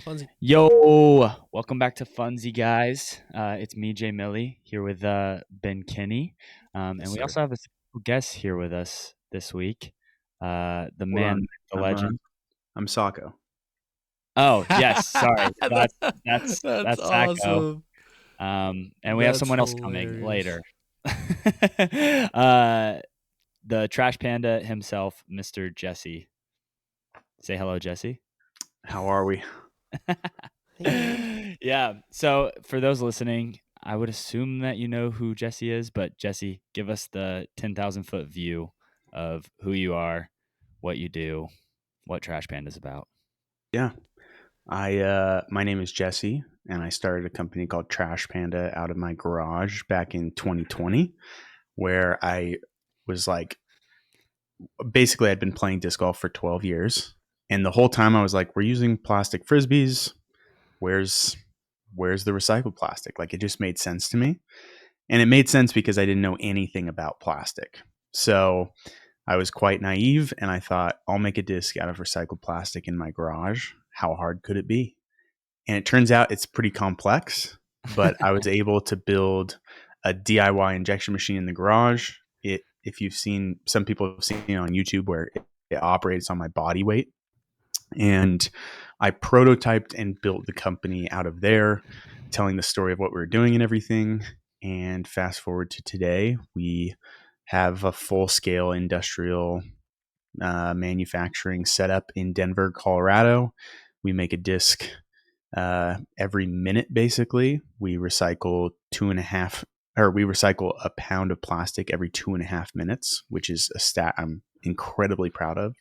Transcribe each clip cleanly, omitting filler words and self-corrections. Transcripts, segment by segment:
Funsie. Yo, welcome back to Funsie, guys. It's me, Jay Millie, here with Ben Kinney. Yes, And we sir. also have a special guest here with us this week. The Hold man, on. the I'm legend. I'm Sajko. Oh, yes, sorry. That's That- that's That's that's Sajko. awesome. And we have That's someone else coming hilarious. later. uh, the Trash Panda himself, Mr. Jesse. Say hello, Jesse. How are we? Hey. Yeah. So for those listening, I would assume that you know who Jesse is, but Jesse, give us the 10,000-foot view of who you are, what you do, what Trash Panda is about. Yeah. My name is Jesse and I started a company called Trash Panda out of my garage back in 2020 where I was like basically I'd been playing disc golf for 12 years and the whole time I was like we're using plastic frisbees. Where's where's the recycled plastic? Like it just made sense to me. And it made sense because I didn't know anything about plastic. So I was quite naive and I thought, I'll make a disc out of recycled plastic in my garage. How hard could it be? And it turns out it's pretty complex, but I was able to build a DIY injection machine in the garage. If you've seen, some people have seen it on YouTube where it operates on my body weight. And I prototyped and built the company out of there, telling the story of what we were doing and everything. And fast forward to today, we have a full scale industrial manufacturing setup in Denver, Colorado. We make a disc every minute, basically. We recycle we recycle a pound of plastic every 2.5 minutes, which is a stat I'm incredibly proud of.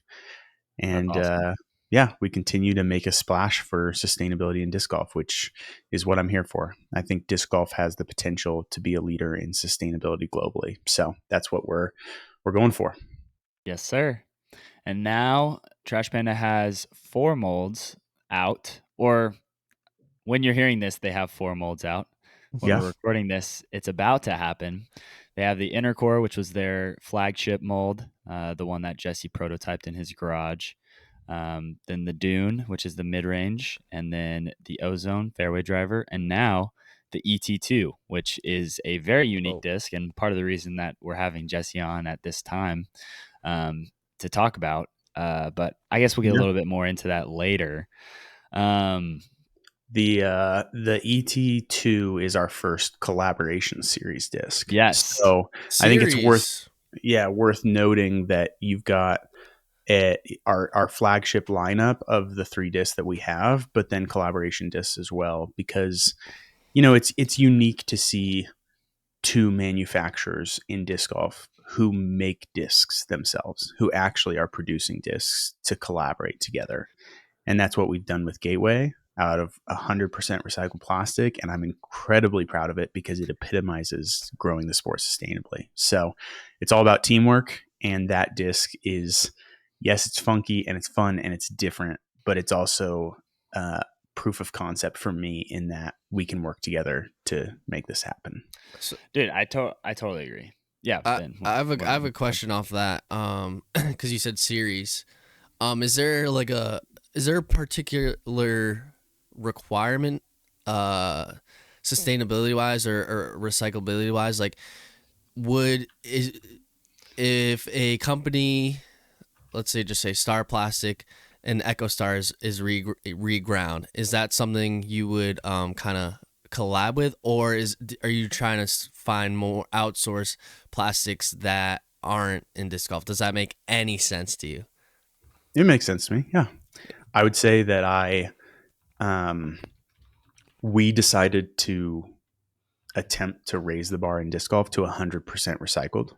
That's And awesome. yeah, we continue to make a splash for sustainability in disc golf, which is what I'm here for. I think disc golf has the potential to be a leader in sustainability globally. So that's what we're going for. Yes, sir. And now Trash Panda has 4 molds out, or when you're hearing this, they have 4 molds out. When Yeah. we're recording this, it's about to happen. They have the inner core, which was their flagship mold, the one that Jesse prototyped in his garage. Then the Dune, which is the mid range, and then the Ozone fairway driver, and now the ET2, which is a very unique Whoa. disc and part of the reason that we're having Jesse on at this time to talk about. But I guess we'll get a Yeah. little bit more into that later. Um, The ET2 is our first collaboration series disc. yes. So I think it's Series. worth noting that you've got our flagship lineup of the 3 discs that we have, but then collaboration discs as well, because it's unique to see 2 manufacturers in disc golf who make discs themselves, who actually are producing discs to collaborate together. And that's what we've done with Gateway out of 100% recycled plastic. And I'm incredibly proud of it because it epitomizes growing the sport sustainably. So it's all about teamwork. And that disc is, yes, it's funky and it's fun and it's different, but it's also proof of concept for me in that we can work together to make this happen. So Dude, I totally agree. Yeah, I Ben. I have What I were have you a gonna say? question off that. Because you said series. Is there is there a particular requirement, uh, sustainability wise or recyclability wise? Like, would is if a company, let's say, just say Star Plastic and Echo Stars is reground, is that something you would kind of collab with, or are you trying to find more outsource plastics that aren't in disc golf? Does that make any sense to you? It makes sense to me. Yeah. I would say that um, we decided to attempt to raise the bar in disc golf to 100% recycled.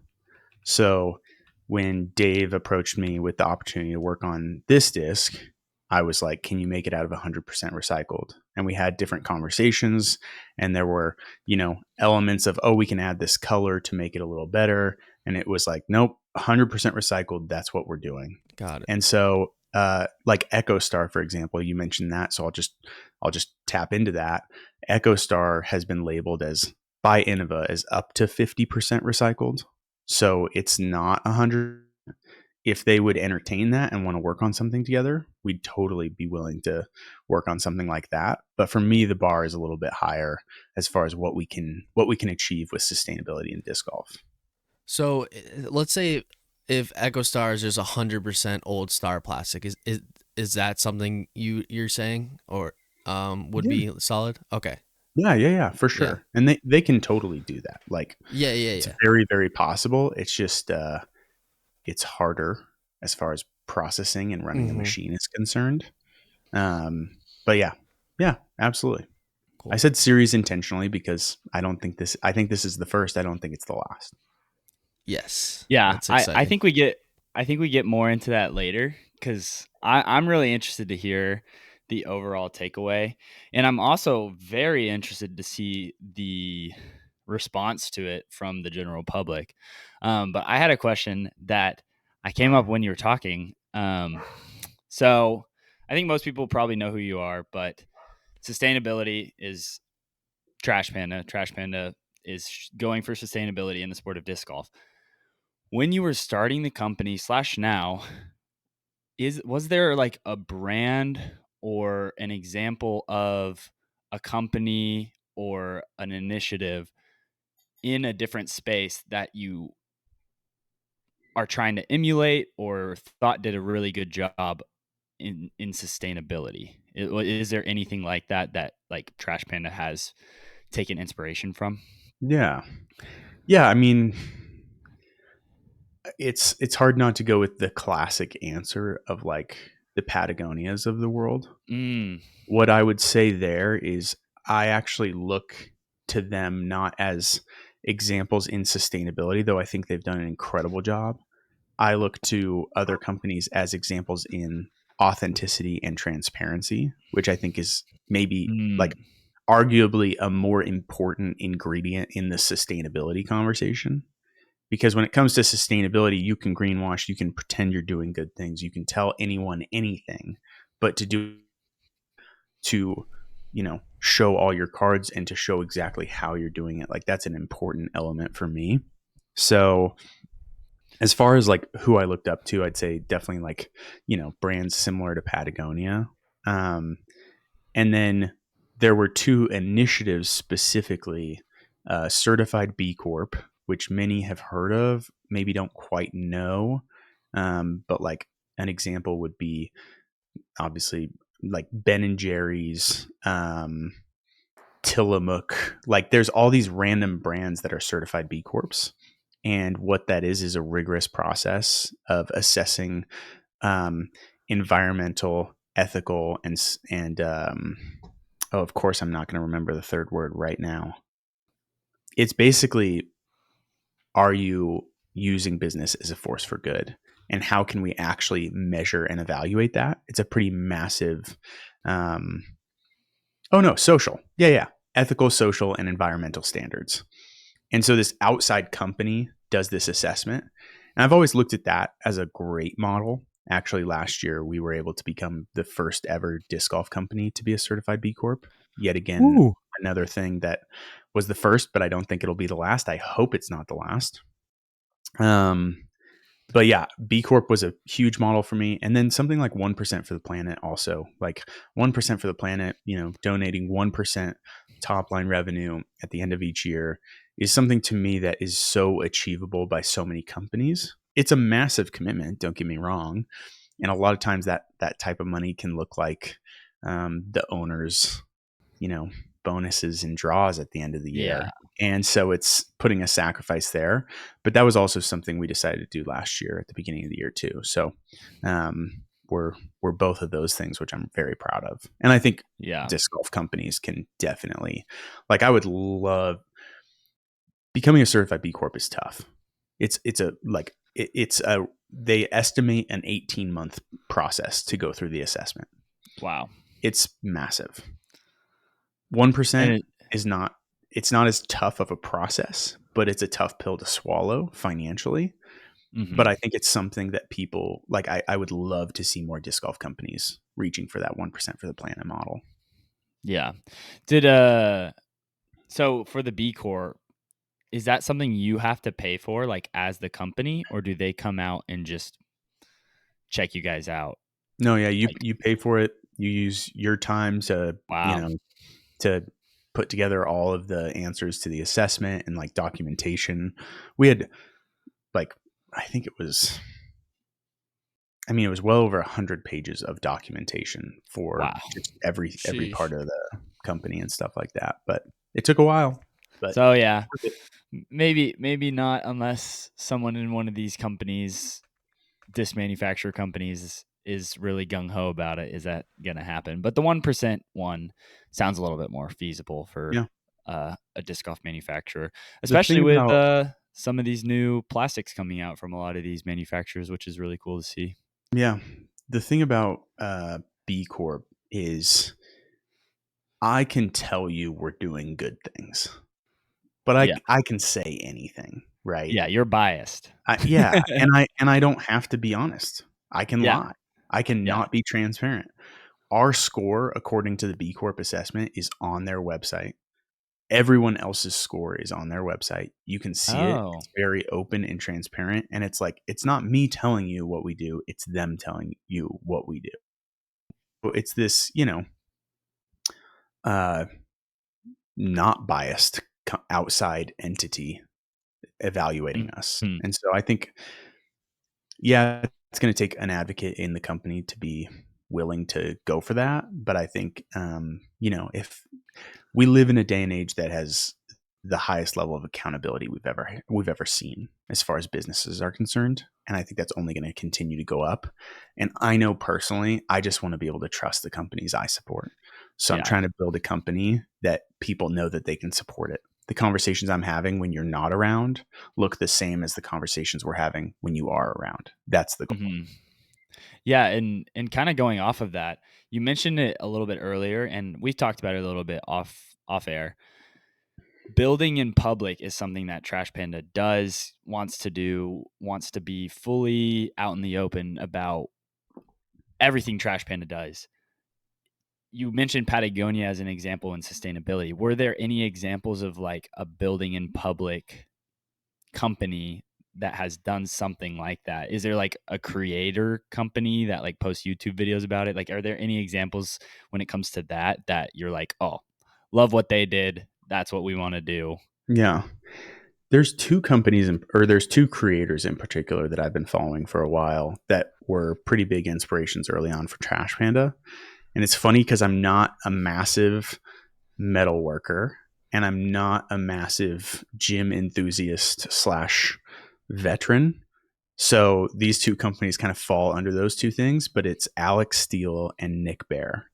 So when Dave approached me with the opportunity to work on this disc, I was like, can you make it out of 100% recycled? And we had different conversations, and there were, elements of, oh, we can add this color to make it a little better. And it was like, nope, 100% recycled. That's what we're doing. Got it. And so, like Echo Star, for example, you mentioned that. So I'll just tap into that. Echo Star has been labeled as by Innova as up to 50% recycled. So it's not 100. if they would entertain that and want to work on something together, we'd totally be willing to work on something like that. But for me, the bar is a little bit higher as far as what we can achieve with sustainability in disc golf. So let's say if Echo Stars is 100% old star plastic, is that something you're saying, or would Yeah. be solid? Okay. Yeah, for Yeah. sure. And they can totally do that. Like, Yeah. it's very, very possible. It's just it's harder as far as processing and running a Mm-hmm. machine is concerned. But yeah, absolutely. I Cool. said series intentionally because I think this is the first. I don't think it's the last. Yes. Yeah, That's I exciting. think we get more into that later because I'm really interested to hear the overall takeaway, and I'm also very interested to see the response to it from the general public. But I had a question that I came up when you were talking. So I think most people probably know who you are, but sustainability is Trash Panda. Trash Panda is going for sustainability in the sport of disc golf. When you were starting the company slash now, was there like a brand or an example of a company or an initiative in a different space that you are trying to emulate or thought did a really good job in sustainability? Is there anything like that like Trash Panda has taken inspiration from? Yeah. Yeah, I mean, it's hard not to go with the classic answer of like the Patagonias of the world. Mm, What I would say there is I actually look to them not as examples in sustainability, though I think they've done an incredible job. I look to other companies as examples in authenticity and transparency, which I think is maybe mm, like arguably a more important ingredient in the sustainability conversation. Because when it comes to sustainability, you can greenwash, you can pretend you're doing good things, you can tell anyone anything, but to show all your cards and to show exactly how you're doing it, like that's an important element for me. So as far as like who I looked up to, I'd say definitely like brands similar to Patagonia. And then there were two initiatives specifically, certified B Corp, which many have heard of, maybe don't quite know. But like an example would be obviously like Ben and Jerry's, Tillamook. Like there's all these random brands that are certified B Corps. And what that is a rigorous process of assessing environmental, ethical, and oh, of course, I'm not going to remember the third word right now. It's basically, are you using business as a force for good? And how can we actually measure and evaluate that? It's a pretty massive, oh no, social. Yeah. Ethical, social, and environmental standards. And so this outside company does this assessment. And I've always looked at that as a great model. Actually, last year, we were able to become the first ever disc golf company to be a certified B Corp. Yet again, Ooh. another thing that was the first, but I don't think it'll be the last. I hope it's not the last. But yeah, B Corp was a huge model for me. And then something like 1% for the planet also, like 1% for the planet, donating 1% top line revenue at the end of each year is something to me that is so achievable by so many companies. It's a massive commitment, don't get me wrong. And a lot of times that type of money can look like the owner's, bonuses and draws at the end of the Yeah. year. And so it's putting a sacrifice there. But that was also something we decided to do last year at the beginning of the year too. So we're both of those things, which I'm very proud of. And I think Yeah. disc golf companies can definitely, like, I would love, becoming a certified B Corp is tough. They estimate an 18-month process to go through the assessment. Wow. It's massive. And 1% is not, it's not as tough of a process, but it's a tough pill to swallow financially. But I think it's something that people like. I would love to see more disc golf companies reaching for that 1% for the planet model. yeah. Did so for the B Corp, is that something you have to pay for like as the company, or do they come out and just check you guys out. No, yeah, you pay for it. You use your time to Wow. to put together all of the answers to the assessment and like documentation. We had like I think it was well over 100 pages of documentation for Wow. just every Sheesh. part of the company and stuff like that. But it took a while. But So yeah, maybe not unless someone in one of these companies, disc manufacturer companies, is really gung ho about it. Is that going to happen? But the 1% one sounds a little bit more feasible for yeah, a disc golf manufacturer, the especially thing with about some of these new plastics coming out from a lot of these manufacturers, which is really cool to see. yeah, the thing about B Corp is I can tell you we're doing good things, but Yeah. I can say anything, right? Yeah, you're biased. Yeah, and I don't have to be honest. I can Yeah. lie. I can Yeah. not be transparent. Our score, according to the B Corp assessment, is on their website. Everyone else's score is on their website. You can see it. Oh. It's very open and transparent. And it's like, it's not me telling you what we do, it's them telling you what we do. So it's this, not biased outside entity evaluating us. Mhm. And so I think, yeah, it's going to take an advocate in the company to be willing to go for that. But I think, if we live in a day and age that has the highest level of accountability we've ever seen as far as businesses are concerned, and I think that's only going to continue to go up. And I know personally, I just want to be able to trust the companies I support. So I'm Yeah. trying to build a company that people know that they can support it. The conversations I'm having when you're not around look the same as the conversations we're having when you are around. That's the goal. Mhm. Yeah, and kind of going off of that, you mentioned it a little bit earlier, and we've talked about it a little bit off air. Building in public is something that Trash Panda wants to do, wants to be fully out in the open about everything Trash Panda does. You mentioned Patagonia as an example in sustainability. Were there any examples of like a building in public company that has done something like that? Is there like a creator company that like posts YouTube videos about it? Like, are there any examples when it comes to that you're like, oh, love what they did, that's what we want to do? Yeah. There's two companies there's two creators in particular that I've been following for a while that were pretty big inspirations early on for Trash Panda. And it's funny because I'm not a massive metal worker and I'm not a massive gym enthusiast / veteran. So these two companies kind of fall under those two things, but it's Alex Steele and Nick Bear.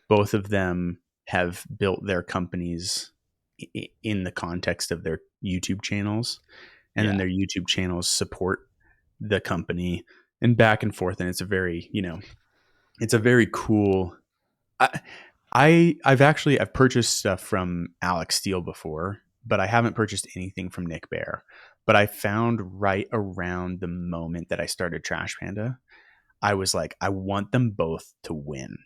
Both of them have built their companies in the context of their YouTube channels, and then Yeah. their YouTube channels support the company and back and forth. And it's a very, it's a very cool. I've purchased stuff from Alex Steele before, but I haven't purchased anything from Nick Bear. But I found right around the moment that I started Trash Panda, I was like, I want them both to win.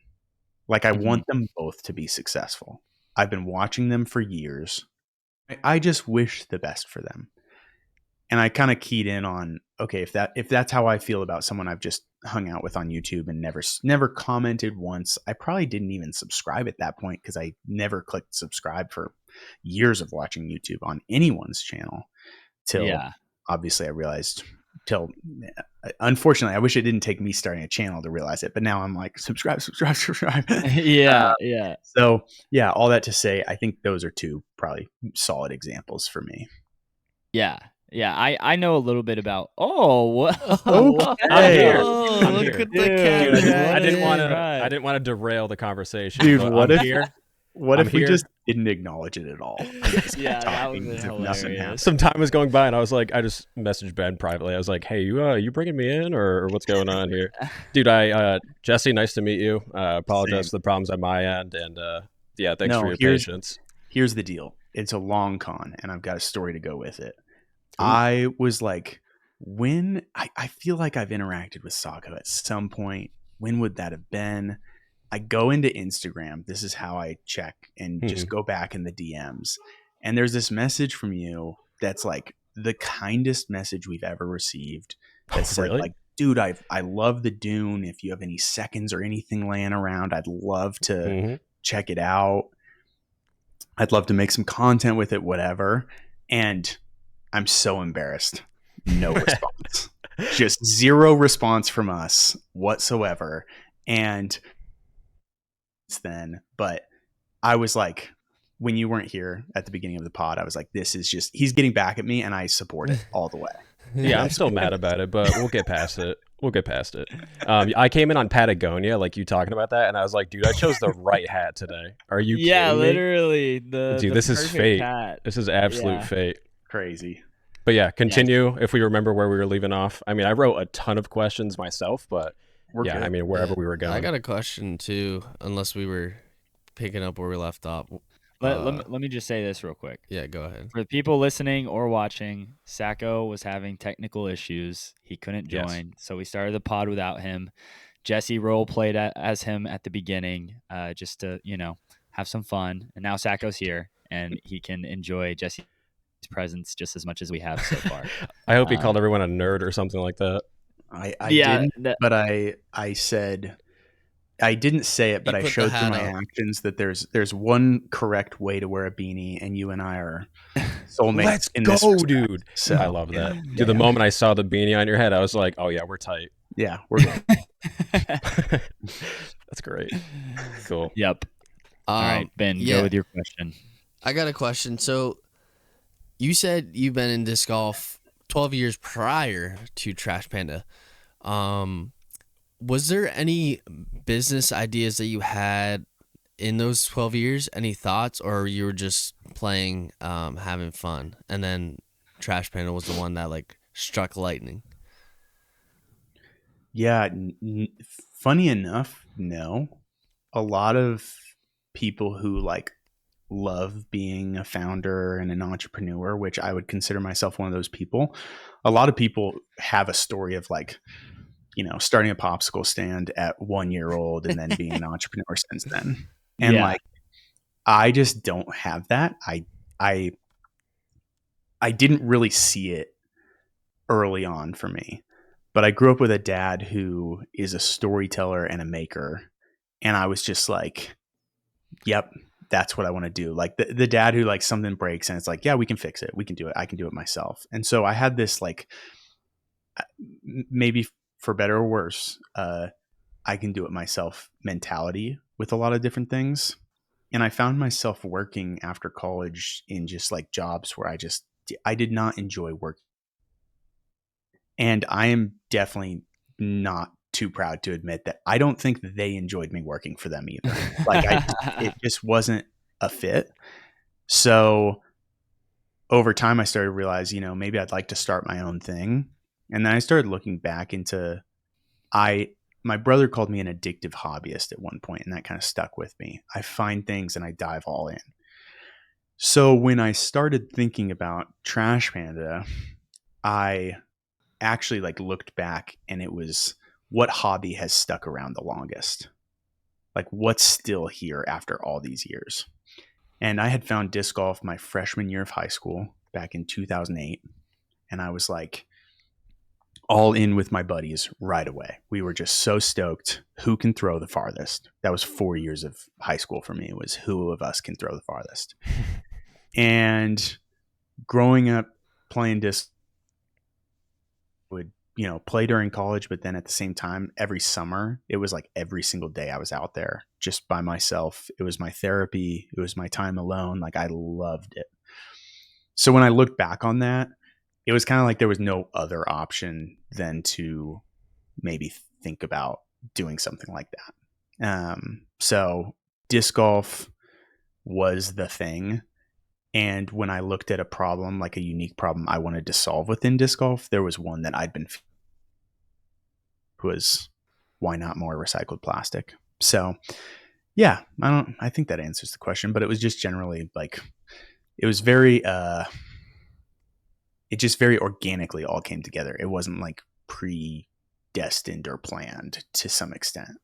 Like, I Mhm. want them both to be successful. I've been watching them for years. I just wish the best for them. And I kind of keyed in on, okay, if that's how I feel about someone I've just hung out with on YouTube and never commented once, I probably didn't even subscribe at that point because I never clicked subscribe for years of watching YouTube on anyone's channel till Yeah. obviously I realized till unfortunately I wish it didn't take me starting a channel to realize it, but now I'm like subscribe. Yeah. Yeah. So yeah, all that to say, I think those are two probably solid examples for me. Yeah. Yeah. I know a little bit about. Oh, what? I'm Hey, here. Oh, I'm look here. at the cat Dude, I didn't want to. right. I didn't want to derail the conversation. dude, but what I'm if here? what I'm if we here. just didn't acknowledge it at all? Yeah, that Talking was as if nothing hilarious. happened. Some time was going by, and I was like, I just messaged Ben privately. I was like, "Hey, you bringing me in, or what's going on here, dude?" Jesse, nice to meet you. Apologize Same. for the problems on my end, and yeah, thanks for No, your patience. here's the deal. It's a long con, and I've got a story to go with it. Ooh. I was like, when I feel like I've interacted with Sajko at some point. When would that have been? I go into Instagram. This is how I check and just go back in the DMs. And there's this message from you that's like the kindest message we've ever received. That said, Really? like, dude, I love the Dune. If you have any seconds or anything laying around, I'd love to check it out. I'd love to make some content with it, whatever. And I'm so embarrassed. No response. Just zero response from us whatsoever. And then, but I was like, when you weren't here at the beginning of the pod, I was like, this is just, he's getting back at me, and I support it all the way. Yeah, I'm still mad about it, but we'll get past it. We'll get past it. I came in on Patagonia, like you talking about that, and I was like, dude, I chose the right hat today. Are you kidding me? Literally. Dude, this is fate. Hat. This is absolute fate. Crazy. But yeah, continue if we remember where we were leaving off. I mean, I wrote a ton of questions myself, but good. I mean, wherever we were going. I got a question too, unless we were picking up where we left off. Let me just say this real quick. Yeah, go ahead. For the people listening or watching, Sajko was having technical issues. He couldn't join, so we started the pod without him. Jesse role played as him at the beginning, just to have some fun. And now Sajko's here, and he can enjoy Jesse's presence just as much as we have so far. I hope he called everyone a nerd or something like that. I didn't, but I said. I didn't say it, but I showed through my actions that there's one correct way to wear a beanie, and you and I are soulmates. Let's go, dude. So, I love that. Dude, the moment I saw the beanie on your head, I was like, oh yeah, we're tight. Yeah, we're good. That's great. Cool. Yep. All right, Ben, go with your question. I got a question. So you said you've been in disc golf 12 years prior to Trash Panda. Was there any business ideas that you had in those 12 years? Any thoughts, or you were just playing, having fun, and then Trash Panda was the one that like struck lightning? Yeah, funny enough, no. A lot of people who like love being a founder and an entrepreneur, which I would consider myself one of those people. A lot of people have a story of like, starting a popsicle stand at 1 year old and then being an entrepreneur since then. And like, I just don't have that. I didn't really see it early on for me, but I grew up with a dad who is a storyteller and a maker. And I was just like, yep, that's what I want to do. Like the dad who like something breaks and it's like, yeah, we can fix it. We can do it. I can do it myself. And so I had this like, maybe for better or worse, I can do it myself mentality with a lot of different things. And I found myself working after college in just like jobs where I did not enjoy work. And I am definitely not too proud to admit that I don't think that they enjoyed me working for them either. Like it just wasn't a fit. So over time I started to realize, maybe I'd like to start my own thing. And then I started looking back into, my brother called me an addictive hobbyist at one point, and that kind of stuck with me. I find things and I dive all in. So when I started thinking about Trash Panda, I actually like looked back, and it was what hobby has stuck around the longest? Like what's still here after all these years? And I had found disc golf my freshman year of high school back in 2008. And I was like, all in with my buddies right away. We were just so stoked. Who can throw the farthest? That was 4 years of high school for me. It was who of us can throw the farthest. And growing up playing disc, would play during college, but then at the same time, every summer, it was like every single day I was out there just by myself. It was my therapy. It was my time alone. Like I loved it. So when I look back on that, it was kind of like there was no other option than to maybe think about doing something like that. So disc golf was the thing. And when I looked at a problem, like a unique problem I wanted to solve within disc golf, there was one that I'd been was why not more recycled plastic? So yeah, I think that answers the question, but it was just generally like, it was very, it just very organically all came together. It wasn't like predestined or planned to some extent.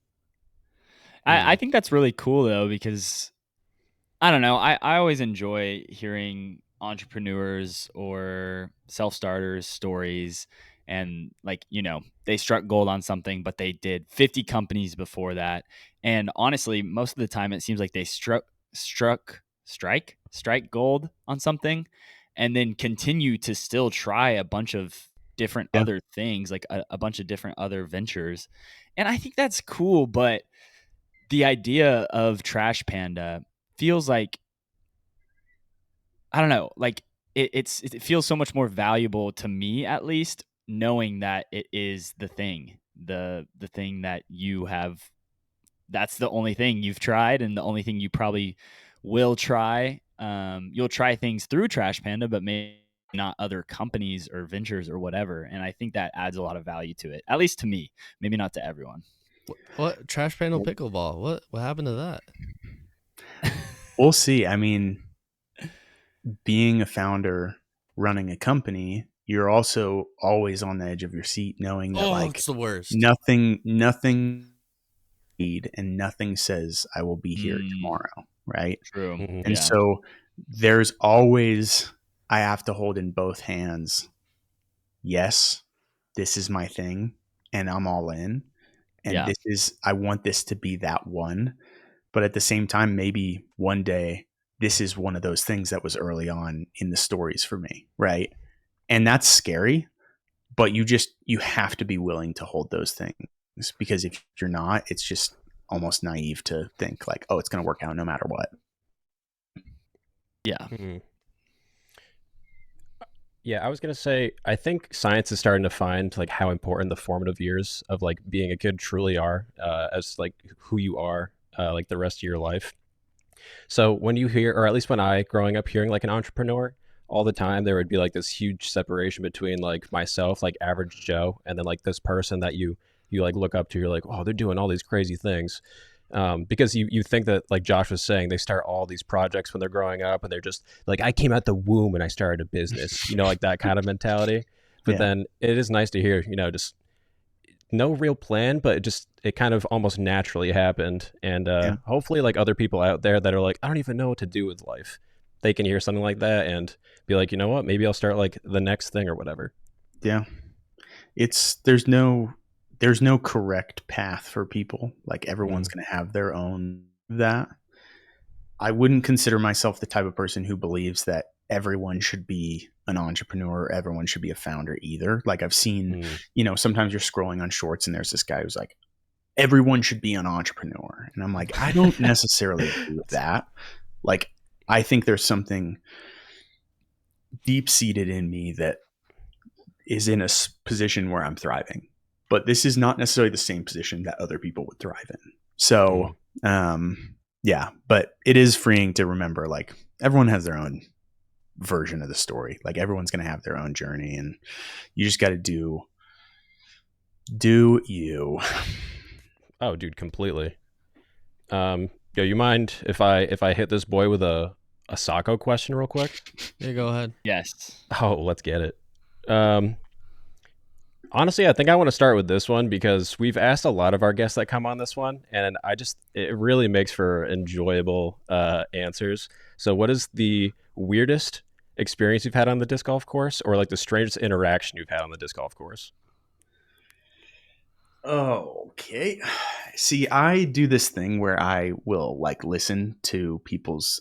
I think that's really cool though, because I don't know. I always enjoy hearing entrepreneurs or self-starters stories and like, they struck gold on something, but they did 50 companies before that. And honestly, most of the time it seems like they strike gold on something and then continue to still try a bunch of different other things, like a bunch of different other ventures. And I think that's cool, but the idea of Trash Panda feels like, I don't know, like it feels so much more valuable to me, at least, knowing that it is the thing that you have. That's the only thing you've tried, and the only thing you probably will try. You'll try things through Trash Panda, but maybe not other companies or ventures or whatever. And I think that adds a lot of value to it, at least to me. Maybe not to everyone. What Trash Panda pickleball? What happened to that? We'll see. I mean, being a founder, running a company, you're also always on the edge of your seat, knowing that it's the worst. nothing and nothing says I will be here tomorrow, right? True. And so there's always, I have to hold in both hands, yes, this is my thing and I'm all in, and I want this to be that one. But at the same time, maybe one day this is one of those things that was early on in the stories for me, right? And that's scary, but you have to be willing to hold those things, because if you're not, it's just almost naive to think like, oh, it's going to work out no matter what. Yeah. Mm-hmm. Yeah, I was going to say, I think science is starting to find like how important the formative years of like being a kid truly are, as like who you are, like the rest of your life. So when you hear, or at least when I growing up hearing like an entrepreneur, all the time there would be like this huge separation between like myself, like average Joe, and then like this person that you like look up to. You're like, oh, they're doing all these crazy things. Because you think that, like Josh was saying, they start all these projects when they're growing up and they're just like, I came out the womb and I started a business, like that kind of mentality. But then it is nice to hear, just no real plan, but it kind of almost naturally happened. And hopefully like other people out there that are like, I don't even know what to do with life, they can hear something like that and be like, you know what, maybe I'll start like the next thing or whatever. Yeah. There's no correct path for people. Like everyone's going to have their own that. I wouldn't consider myself the type of person who believes that everyone should be an entrepreneur, or everyone should be a founder either. Like I've seen, sometimes you're scrolling on shorts and there's this guy who's like, everyone should be an entrepreneur. And I'm like, I don't necessarily agree with that. Like, I think there's something deep seated in me that is in a position where I'm thriving, but this is not necessarily the same position that other people would thrive in. So, but it is freeing to remember, like, everyone has their own version of the story. Like everyone's going to have their own journey, and you just got to do you. Oh, dude, completely. You mind if I hit this boy with a Sajko question real quick? Yeah, go ahead. Yes. Oh, let's get it. Honestly, I think I want to start with this one because we've asked a lot of our guests that come on this one, and it really makes for enjoyable answers. So what is the weirdest experience you've had on the disc golf course, or like the strangest interaction you've had on the disc golf course? Oh, okay. See, I do this thing where I will like listen to people's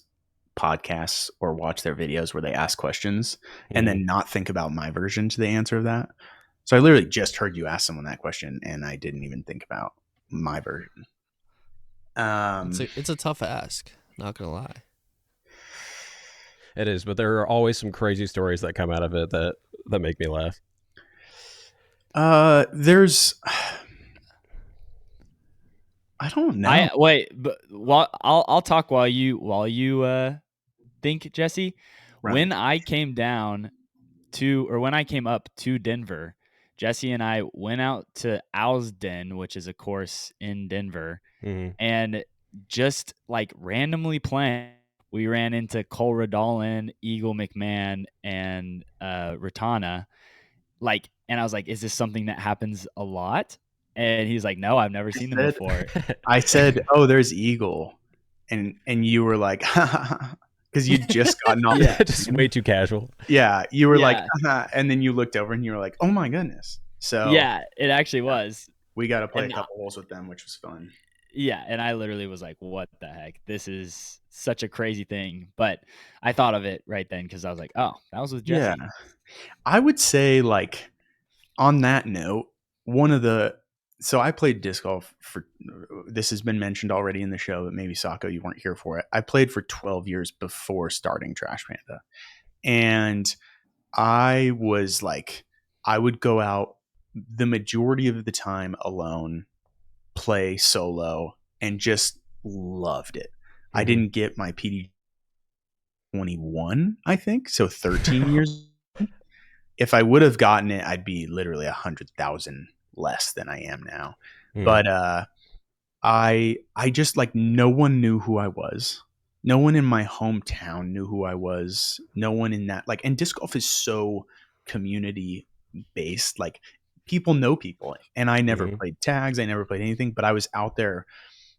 podcasts or watch their videos where they ask questions and then not think about my version to the answer of that. So I literally just heard you ask someone that question and I didn't even think about my version. It's a tough ask, not gonna lie. It is, but there are always some crazy stories that come out of it that make me laugh. There's I don't know. But I'll talk while you think, Jesse. Right. When I came up to Denver, Jesse and I went out to Owl's Den, which is a course in Denver, and just like randomly playing, we ran into Cole Radalin, Eagle McMahon, and Ratana. And I was like, "Is this something that happens a lot?" And he's like, "No, I've never seen them before." I said, "Oh, there's Eagle," and you were like, because you'd just gotten off. Yeah. Just way too casual. Yeah, you were like, Yeah. and then you looked over and you were like, oh my goodness. So Yeah, it actually was. we got to play And a couple holes with them, which was fun. Yeah, and I literally was like, "What the heck? This is such a crazy thing." But I thought of it right then because I was like, "Oh, that was with Jesse." Yeah, I would say like on that note, so I played disc golf for, this has been mentioned already in the show, but maybe Sajko, you weren't here for it. I played for 12 years before starting Trash Panda. And I was like, I would go out the majority of the time alone, play solo, and just loved it. I didn't get my PD 21, I think, so 13 years. If I would have gotten it, I'd be literally 100,000 less than I am now. But I just like, no one knew who I was. No one in my hometown knew who I was. No one in that, like, and disc golf is so community based. Like, people know people, and I never played tags. I never played anything, but I was out there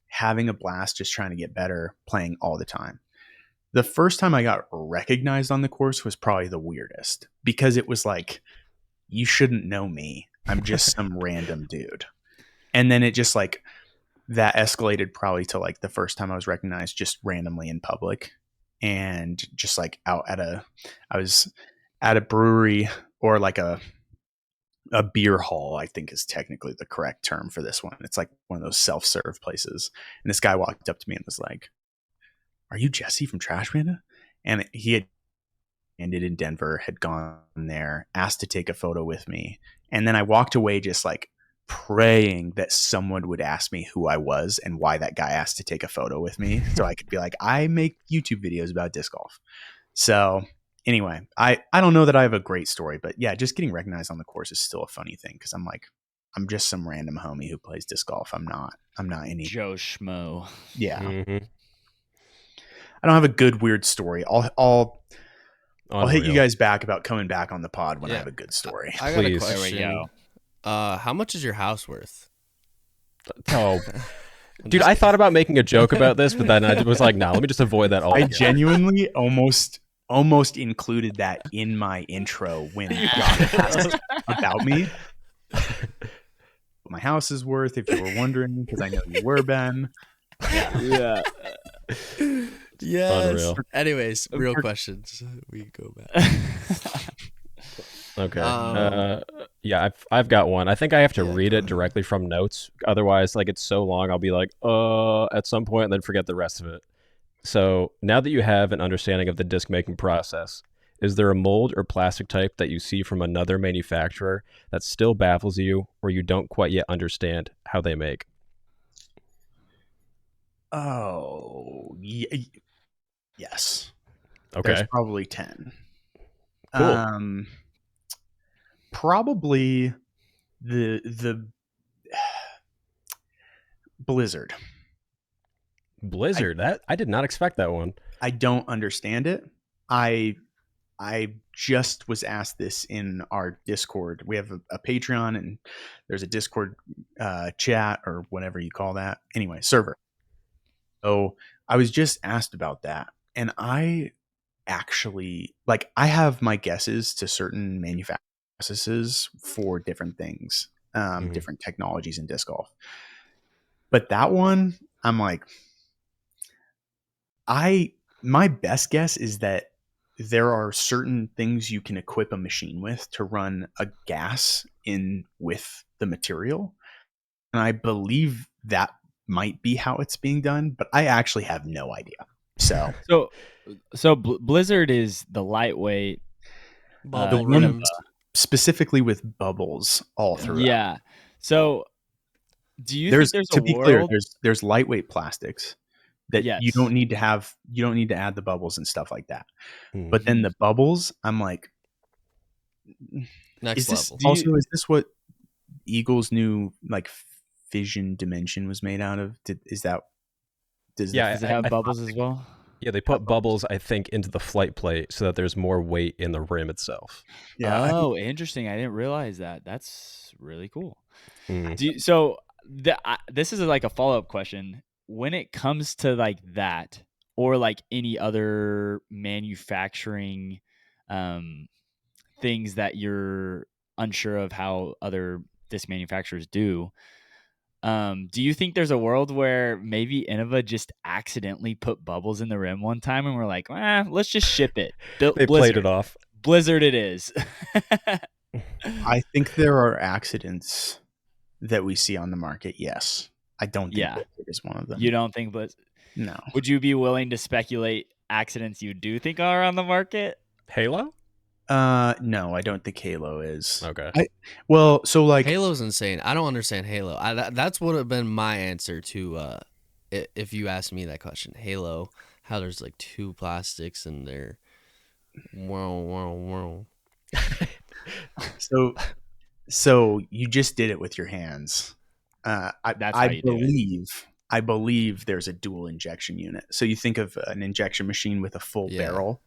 having a blast, just trying to get better, playing all the time. The first time I got recognized on the course was probably the weirdest, because it was like, you shouldn't know me. I'm just some random dude. And then it just like, that escalated probably to like the first time I was recognized just randomly in public, and just like I was at a brewery, or like a beer hall, I think is technically the correct term for this one. It's like one of those self-serve places. And this guy walked up to me and was like, "Are you Jesse from Trash Panda?" And he had ended in Denver, had gone there, asked to take a photo with me. And then I walked away just like praying that someone would ask me who I was and why that guy asked to take a photo with me, so I could be like, I make YouTube videos about disc golf. So anyway, I don't know that I have a great story, but yeah, just getting recognized on the course is still a funny thing, because I'm like, I'm just some random homie who plays disc golf. I'm not any Joe Schmo. Yeah. I don't have a good weird story. I'll hit you guys back about coming back on the pod when I have a good story. I got a Please. question. There we go. How much is your house worth? Oh, dude, I thought about making a joke about this, but then I was like, nah, let me just avoid that all. I genuinely almost included that in my intro when John asked about me. My house is worth, if you were wondering, because I know you were, Ben. Yeah. Yes. Unreal. Anyways, real questions. We go back. Okay. Yeah, I've got one. I think I have to read it directly from notes. Otherwise, like, it's so long, I'll be like, at some point, and then forget the rest of it. So now that you have an understanding of the disc making process, is there a mold or plastic type that you see from another manufacturer that still baffles you, or you don't quite yet understand how they make? Oh, yes. Okay. There's probably 10. Cool. Probably the Blizzard. Blizzard. I did not expect that one. I don't understand it. I just was asked this in our Discord. We have a Patreon, and there's a Discord chat, or whatever you call that. Anyway, server. So I was just asked about that, and I actually, like, I have my guesses to certain manufacturers for different things, different technologies in disc golf. But that one, I'm like, my best guess is that there are certain things you can equip a machine with to run a gas in with the material. And I believe that might be how it's being done, but I actually have no idea. So Blizzard is the lightweight Bubble one rims. specifically with bubbles all through. Yeah. So do you think there's to a be world? clear, there's lightweight plastics that Yes. you don't need to add the bubbles and stuff like that. But then the bubbles, I'm like, Next level. Is this what Eagle's new like Fission Dimension was made out of? Does it have bubbles as well? Yeah, they put bubbles, I think, into the flight plate so that there's more weight in the rim itself. Yeah. Oh, interesting. I didn't realize that. That's really cool. Mm. This is like a follow-up question. When it comes to like that, or like any other manufacturing things that you're unsure of how other disc manufacturers do. Do you think there's a world where maybe Innova just accidentally put bubbles in the rim one time and we're like, let's just ship it? They played it off. Blizzard it is. I think there are accidents that we see on the market. Yes. I don't think Blizzard is one of them. You don't think Blizzard? No. Would you be willing to speculate accidents you do think are on the market? Halo? No, I don't think Halo is. Okay. So like Halo's insane. I don't understand Halo. That's would have been my answer to if you asked me that question. Halo, how there's like two plastics and they're whirl. So you just did it with your hands. I believe there's a dual injection unit. So you think of an injection machine with a full barrel.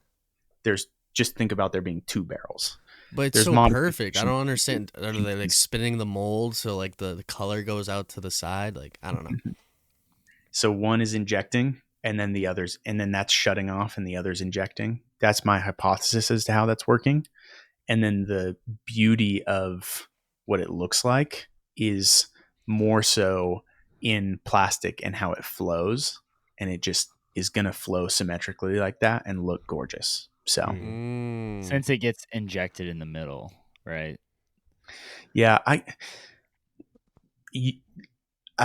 Just think about there being two barrels. But it's so perfect. I don't understand. Are they like spinning the mold so like the color goes out to the side? Like, I don't know. So one is injecting and then the others, and then that's shutting off and the other's injecting. That's my hypothesis as to how that's working. And then the beauty of what it looks like is more so in plastic and how it flows. And it just is going to flow symmetrically like that and look gorgeous. So since it gets injected in the middle, right? Yeah, I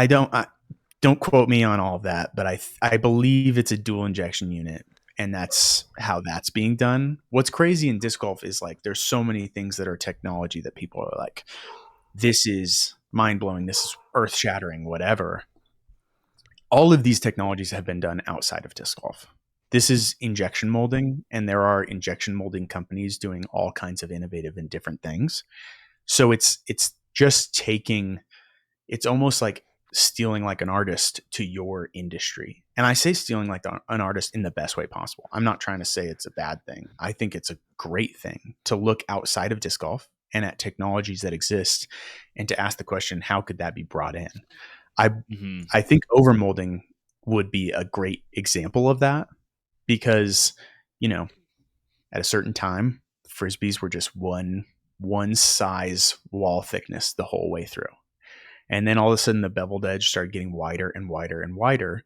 don't quote me on all of that, but I believe it's a dual injection unit, and that's how that's being done. What's crazy in disc golf is like there's so many things that are technology that people are like, this is mind blowing, this is earth shattering, whatever. All of these technologies have been done outside of disc golf. This is injection molding, and there are injection molding companies doing all kinds of innovative and different things. So it's just taking, it's almost like stealing like an artist to your industry. And I say stealing like an artist in the best way possible. I'm not trying to say it's a bad thing. I think it's a great thing to look outside of disc golf and at technologies that exist and to ask the question, how could that be brought in? I think overmolding would be a great example of that. Because, at a certain time, Frisbees were just one size wall thickness the whole way through. And then all of a sudden the beveled edge started getting wider and wider and wider.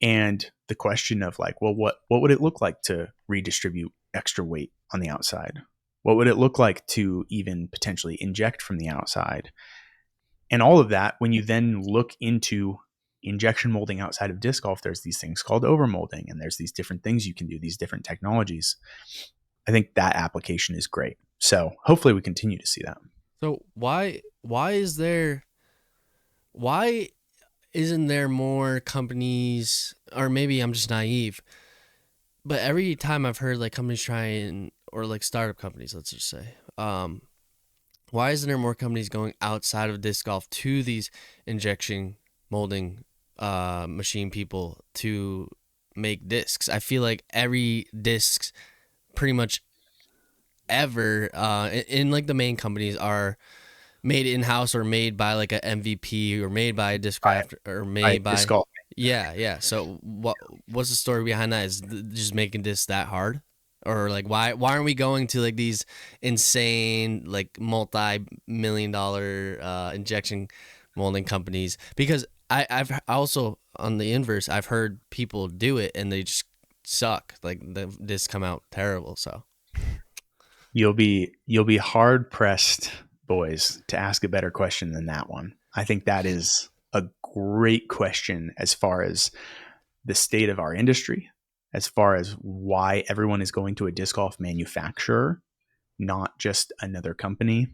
And the question of like, well, what would it look like to redistribute extra weight on the outside? What would it look like to even potentially inject from the outside? And all of that, when you then look into injection molding outside of disc golf, there's these things called overmolding, and there's these different things you can do, these different technologies. I think that application is great. So hopefully we continue to see that. So why isn't there more companies, or maybe I'm just naive, but every time I've heard like companies trying, or like startup companies, let's just say, why isn't there more companies going outside of disc golf to these injection molding machine people to make discs? I feel like every discs pretty much ever in like the main companies are made in-house or made by like a MVP or made by a Discraft or made by Disc Golf. Yeah. So what's the story behind that? Is just making discs that hard? Or like why aren't we going to like these insane like multi-million-dollar injection molding companies? Because I've also, on the inverse, I've heard people do it and they just suck. Like the discs come out terrible. So you'll be hard pressed, boys, to ask a better question than that one. I think that is a great question as far as the state of our industry, as far as why everyone is going to a disc golf manufacturer, not just another company.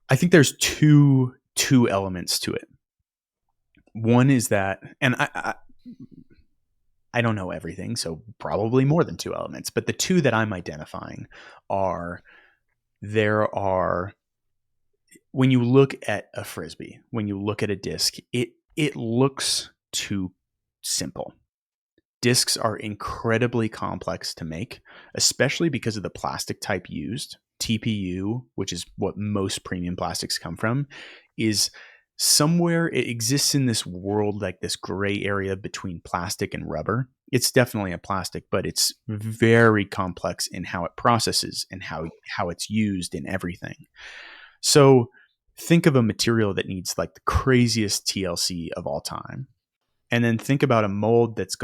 I think there's two elements to it. One is that, and I don't know everything, so probably more than two elements, but the two that I'm identifying are, when you look at a Frisbee, when you look at a disc, it looks too simple. Discs are incredibly complex to make, especially because of the plastic type used. TPU, which is what most premium plastics come from, is somewhere it exists in this world, like this gray area between plastic and rubber. It's definitely a plastic, but it's very complex in how it processes and how it's used in everything. So think of a material that needs like the craziest TLC of all time. And then think about a mold that's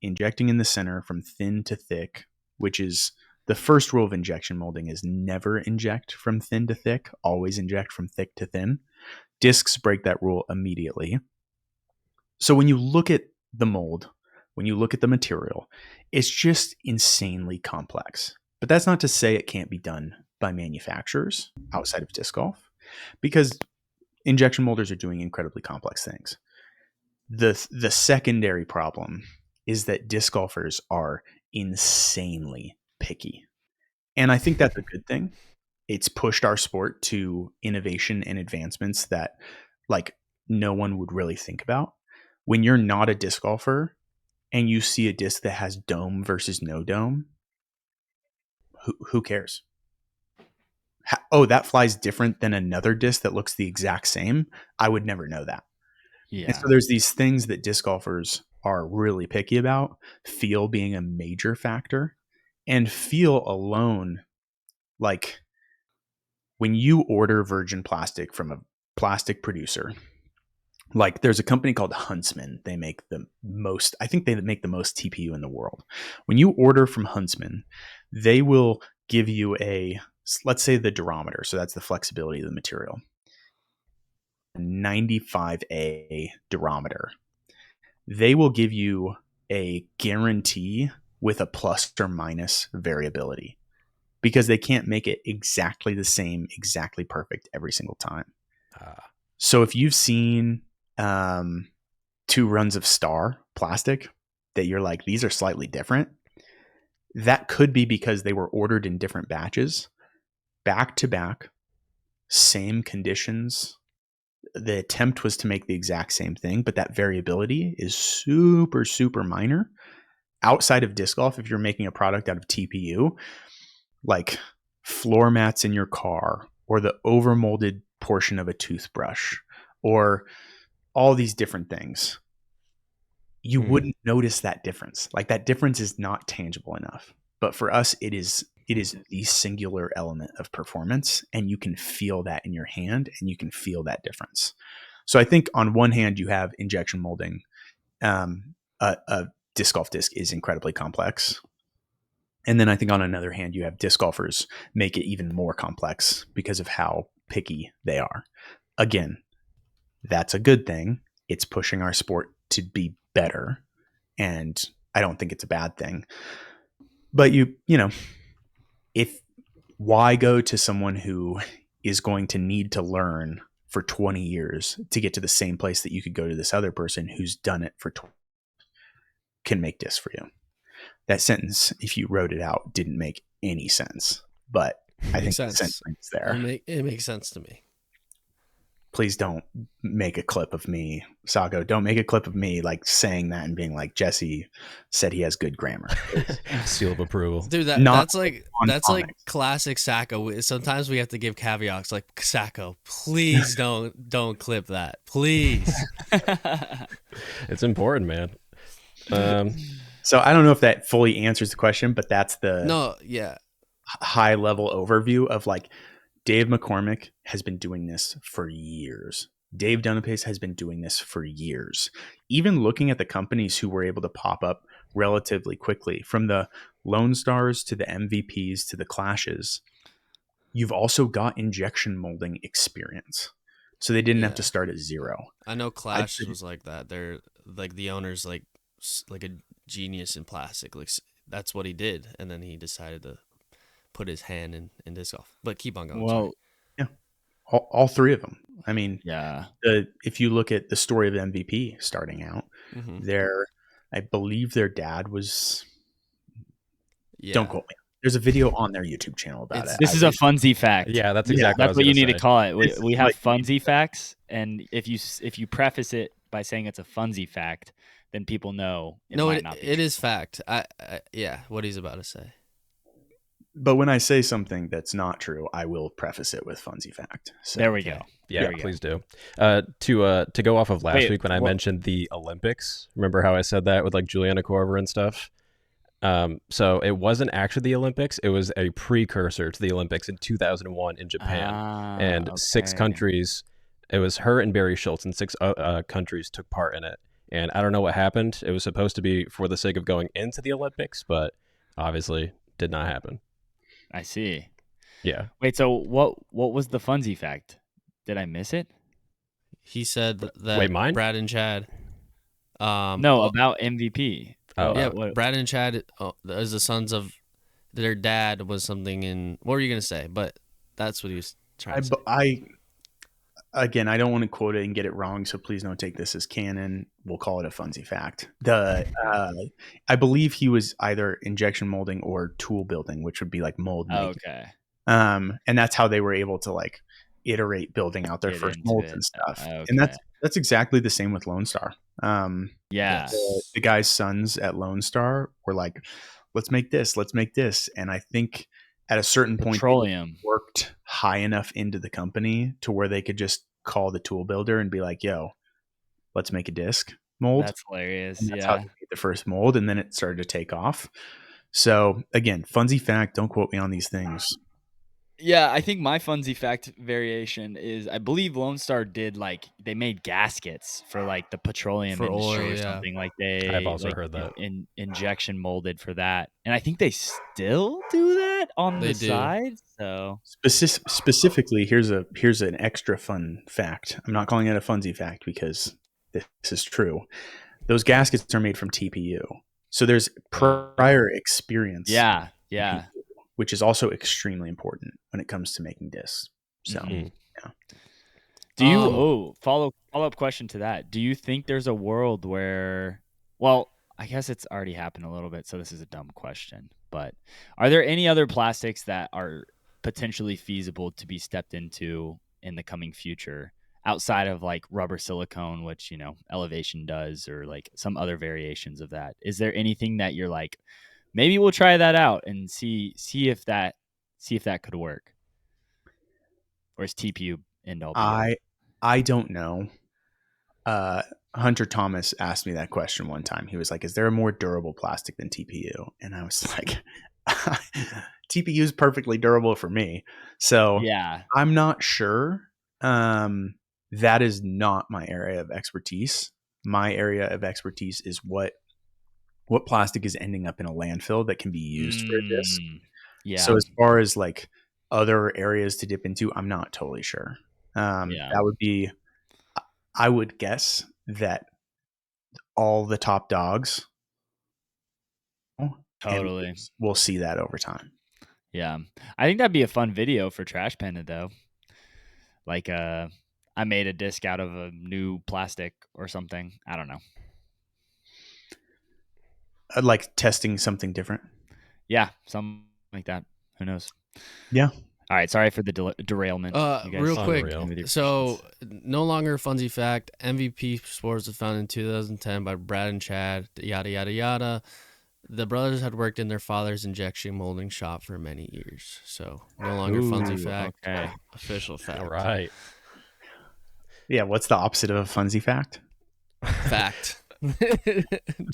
injecting in the center from thin to thick, which is the first rule of injection molding is never inject from thin to thick, always inject from thick to thin. Discs break that rule immediately. So when you look at the mold, when you look at the material, it's just insanely complex. But that's not to say it can't be done by manufacturers outside of disc golf, because injection molders are doing incredibly complex things. The secondary problem is that disc golfers are insanely picky. And I think that's a good thing. It's pushed our sport to innovation and advancements that like no one would really think about. When you're not a disc golfer and you see a disc that has dome versus no dome, who cares? Oh, that flies different than another disc that looks the exact same. I would never know that. Yeah. And so there's these things that disc golfers are really picky about, feel being a major factor, and feel alone. Like when you order virgin plastic from a plastic producer, like there's a company called Huntsman. They make I think they make the most TPU in the world. When you order from Huntsman, they will give you let's say the durometer. So that's the flexibility of the material. 95A durometer. They will give you a guarantee with a plus or minus variability because they can't make it exactly the same, exactly perfect every single time. So if you've seen 2 runs of Star plastic that you're like, these are slightly different, that could be because they were ordered in different batches, back to back, same conditions. The attempt was to make the exact same thing, but that variability is super, super minor. Outside of disc golf, if you're making a product out of TPU, like floor mats in your car or the overmolded portion of a toothbrush or all these different things, you wouldn't notice that difference. Like that difference is not tangible enough. But for us, it is the singular element of performance, and you can feel that in your hand and you can feel that difference. So I think on one hand, you have injection molding. A disc golf disc is incredibly complex. And then I think on another hand, you have disc golfers make it even more complex because of how picky they are. Again, that's a good thing. It's pushing our sport to be better. And I don't think it's a bad thing. But why go to someone who is going to need to learn for 20 years to get to the same place that you could go to this other person who's done it for 20 can make discs for you? That sentence, if you wrote it out, didn't make any sense, but I think the sentence is there. It makes sense to me. Please don't make a clip of me, Sajko. Don't make a clip of me like saying that and being like, Jesse said he has good grammar. Seal of approval. Dude, that's like classic Sajko. Sometimes we have to give caveats like, Sajko, please don't clip that. Please. It's important, man. So I don't know if that fully answers the question, but that's the high level overview of like Dave McCormick has been doing this for years. Dave Dunapace has been doing this for years. Even looking at the companies who were able to pop up relatively quickly, from the Lone Stars to the MVPs to the Clashes, you've also got injection molding experience. So they didn't have to start at zero. I know Clash was like that. They're like the owner's like a genius in plastic. Like that's what he did, and then he decided to put his hand in disc golf. But keep on going. Well, yeah, all 3 of them. I mean, yeah. If you look at the story of the MVP starting out, I believe their dad was. Yeah. Don't quote me. There's a video on their YouTube channel about it. This is a Funsie fact. Yeah, that's exactly that's what you need to call it. We have like, Funsie facts, and if you preface it by saying it's a Funsie fact, then people know it might not be it true. is fact. I what he's about to say. But when I say something that's not true, I will preface it with Funsie fact. So There we go. Yeah, There we go. please do. To go off of last Wait, week when I mentioned the Olympics, remember how I said that with like Juliana Korver and stuff? So it wasn't actually the Olympics. It was a precursor to the Olympics in 2001 in Japan. And 6 okay. countries, it was her and Barry Schultz, and 6 countries took part in it. And I don't know what happened. It was supposed to be for the sake of going into the Olympics, but obviously did not happen. I see. Yeah. Wait, so what was the Funsie fact? Did I miss it? He said that Wait, mine? Brad and Chad. No, about MVP. Oh, yeah, what? Brad and Chad as the sons of their dad was something in. What were you gonna say? But that's what he was trying to say. Again, I don't want to quote it and get it wrong, so please don't take this as canon. We'll call it a Funsie fact. I believe he was either injection molding or tool building, which would be like mold making. Okay. And that's how they were able to like iterate building out their Get first into molds it. and stuff. Okay. And that's exactly the same with Lone Star. Yeah. The guy's sons at Lone Star were like, let's make this. And I think at a certain point, Petroleum they worked high enough into the company to where they could just call the tool builder and be like, yo, let's make a disc mold. That's hilarious. And that's how Yeah. they made the first mold. And then it started to take off. So again, Funsie fact, don't quote me on these things. Yeah, I think my Funsie fact variation is I believe Lone Star did like they made gaskets for like the petroleum For industry oil, or yeah. something. Like they I've also like, heard that. injection molded for that. And I think they still do that on They the do. side. So Specifically, here's an extra fun fact. I'm not calling it a Funsie fact because this is true. Those gaskets are made from TPU. So there's prior experience. yeah. TPU, which is also extremely important when it comes to making discs. So Mhm. yeah. Do you follow up question to that? Do you think there's a world where I guess it's already happened a little bit, so this is a dumb question. But are there any other plastics that are potentially feasible to be stepped into in the coming future outside of like rubber silicone, which, Elevation does, or like some other variations of that? Is there anything that you're like, maybe we'll try that out and see if that could work? Or is TPU end all be all? I don't know. Hunter Thomas asked me that question one time. He was like, is there a more durable plastic than TPU? And I was like, TPU is perfectly durable for me. So Yeah. I'm not sure. That is not my area of expertise. My area of expertise is what plastic is ending up in a landfill that can be used for this. Yeah. So as far as like other areas to dip into, I'm not totally sure. That would be, I would guess that all the top dogs Totally. we'll see that over time. Yeah. I think that'd be a fun video for Trash Panda though. Like I made a disc out of a new plastic or something. I don't know. I'd like testing something different. Yeah, something like that. Who knows? Yeah. All right, sorry for the derailment. You guys Real quick, with your so questions. no longer Funsie fact. MVP Sports was founded in 2010 by Brad and Chad. Yada yada yada. The brothers had worked in their father's injection molding shop for many years. So no longer Funsie fact. Okay. Official fact. All right. Yeah. What's the opposite of a Funsie fact? Fact.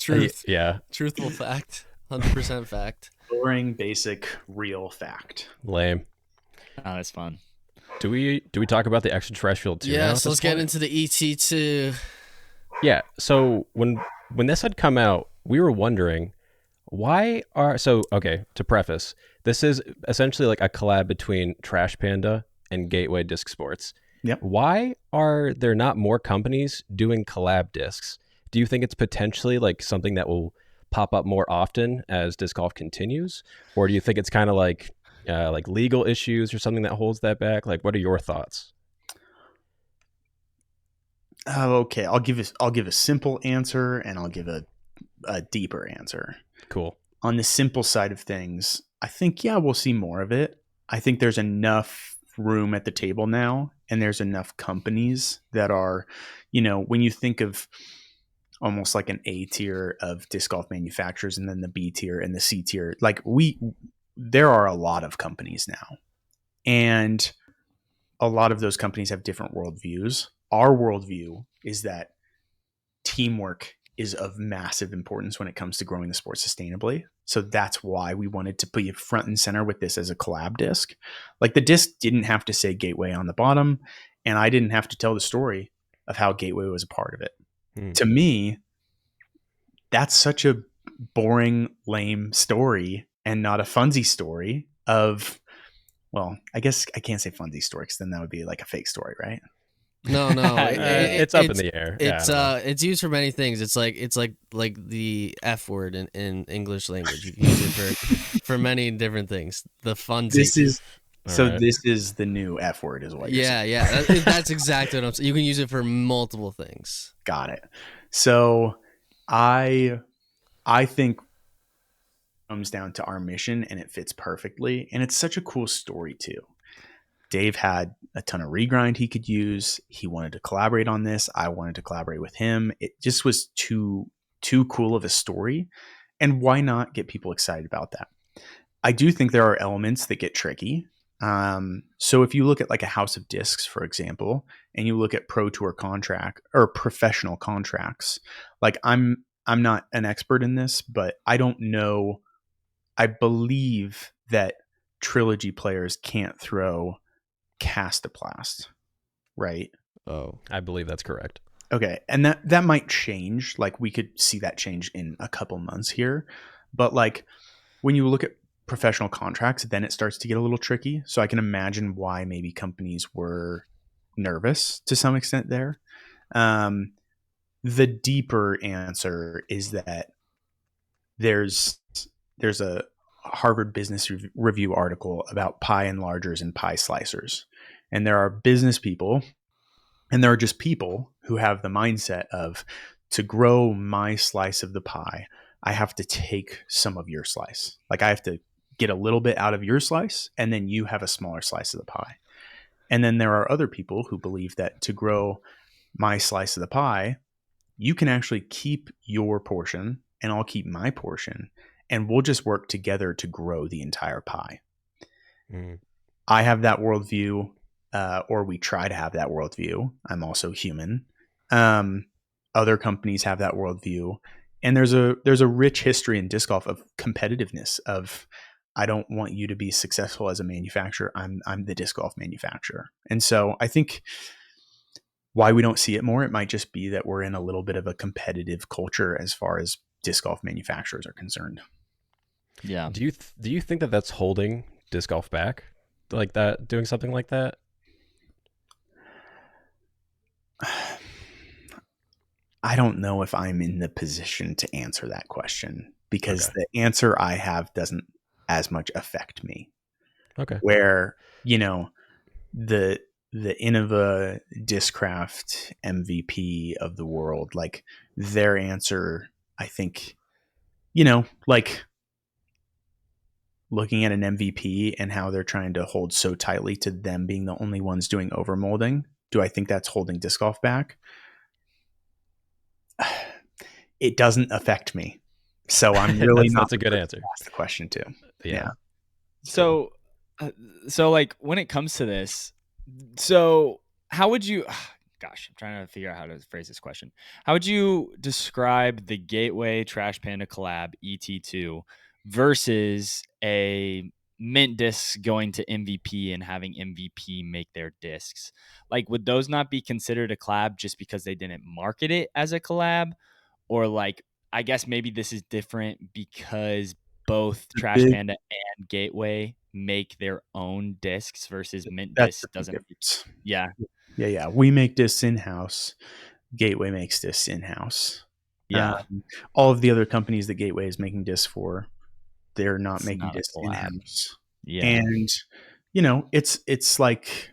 Truth. Yeah. Truthful fact. 100% fact. Boring, basic, real fact. Lame. Oh, that's fun. Do we talk about the extraterrestrial too? Yes, let's get into the ET2. Yeah. So when this had come out, we were wondering to preface, this is essentially like a collab between Trash Panda and Gateway Disc Sports. Yep. Why are there not more companies doing collab discs? Do you think it's potentially like something that will pop up more often as disc golf continues? Or do you think it's kind of like legal issues or something that holds that back? Like, what are your thoughts? Okay, I'll give a simple answer and I'll give a deeper answer. Cool. On the simple side of things, I think, we'll see more of it. I think there's enough room at the table now, and there's enough companies that are, when you think of almost like an A tier of disc golf manufacturers and then the B tier and the C tier, like there are a lot of companies now, and a lot of those companies have different worldviews. Our worldview is that teamwork is of massive importance when it comes to growing the sport sustainably. So that's why we wanted to put you front and center with this as a collab disc. Like, the disc didn't have to say Gateway on the bottom, and I didn't have to tell the story of how Gateway was a part of it. To me, that's such a boring, lame story and not a Funsie story of, well, I guess I can't say Funsie story because then that would be like a fake story, right? No, it's up in the air. It's used for many things. It's like the F word in English language. You can use it for many different things. The Funsie. This is This is the new F word, is what you're saying. Yeah. That's exactly what I'm saying. You can use it for multiple things. Got it. So I think it comes down to our mission, and it fits perfectly. And it's such a cool story too. Dave had a ton of regrind he could use. He wanted to collaborate on this. I wanted to collaborate with him. It just was too cool of a story. And why not get people excited about that? I do think there are elements that get tricky. So if you look at like a House of Discs, for example, and you look at Pro Tour contract or professional contracts, like I'm not an expert in this, but I don't know. I believe that Trilogy players can't throw Castoplast, right? Oh, I believe that's correct. Okay. And that might change. Like, we could see that change in a couple months here. But like, when you look at professional contracts, then it starts to get a little tricky. So I can imagine why maybe companies were nervous to some extent there. The deeper answer is that there's a Harvard Business Review article about pie enlargers and pie slicers. And there are business people, and there are just people who have the mindset of, to grow my slice of the pie, I have to take some of your slice. Like, I have to get a little bit out of your slice, and then you have a smaller slice of the pie. And then there are other people who believe that to grow my slice of the pie, you can actually keep your portion and I'll keep my portion, and we'll just work together to grow the entire pie. I have that worldview, or we try to have that worldview. I'm also human. Other companies have that worldview, and there's a rich history in disc golf of competitiveness. Of, I don't want you to be successful as a manufacturer. I'm the disc golf manufacturer, and so I think why we don't see it more, it might just be that we're in a little bit of a competitive culture as far as disc golf manufacturers are concerned. Yeah. Do you think that that's holding disc golf back, like that, doing something like that? I don't know if I'm in the position to answer that question, because the answer I have doesn't as much affect me. Okay. Where, the Innova Discraft MVP of the world, like, their answer, I think, like, looking at an MVP and how they're trying to hold so tightly to them being the only ones doing overmolding, do I think that's holding disc golf back? It doesn't affect me. So I'm really not. That's a good answer. Ask the question too. Yeah. So like, when it comes to this, so how would you, gosh, I'm trying to figure out how to phrase this question. How would you describe the Gateway Trash Panda collab ET2 versus a mint disc going to MVP and having MVP make their discs? Like, would those not be considered a collab just because they didn't market it as a collab? Or, like, I guess maybe this is different because both Trash Panda and Gateway make their own discs versus mint disc doesn't. Yeah. We make discs in-house. Gateway makes discs in-house. Yeah. All of the other companies that Gateway is making discs for, they're not making discs in-house. Yeah. And it's like,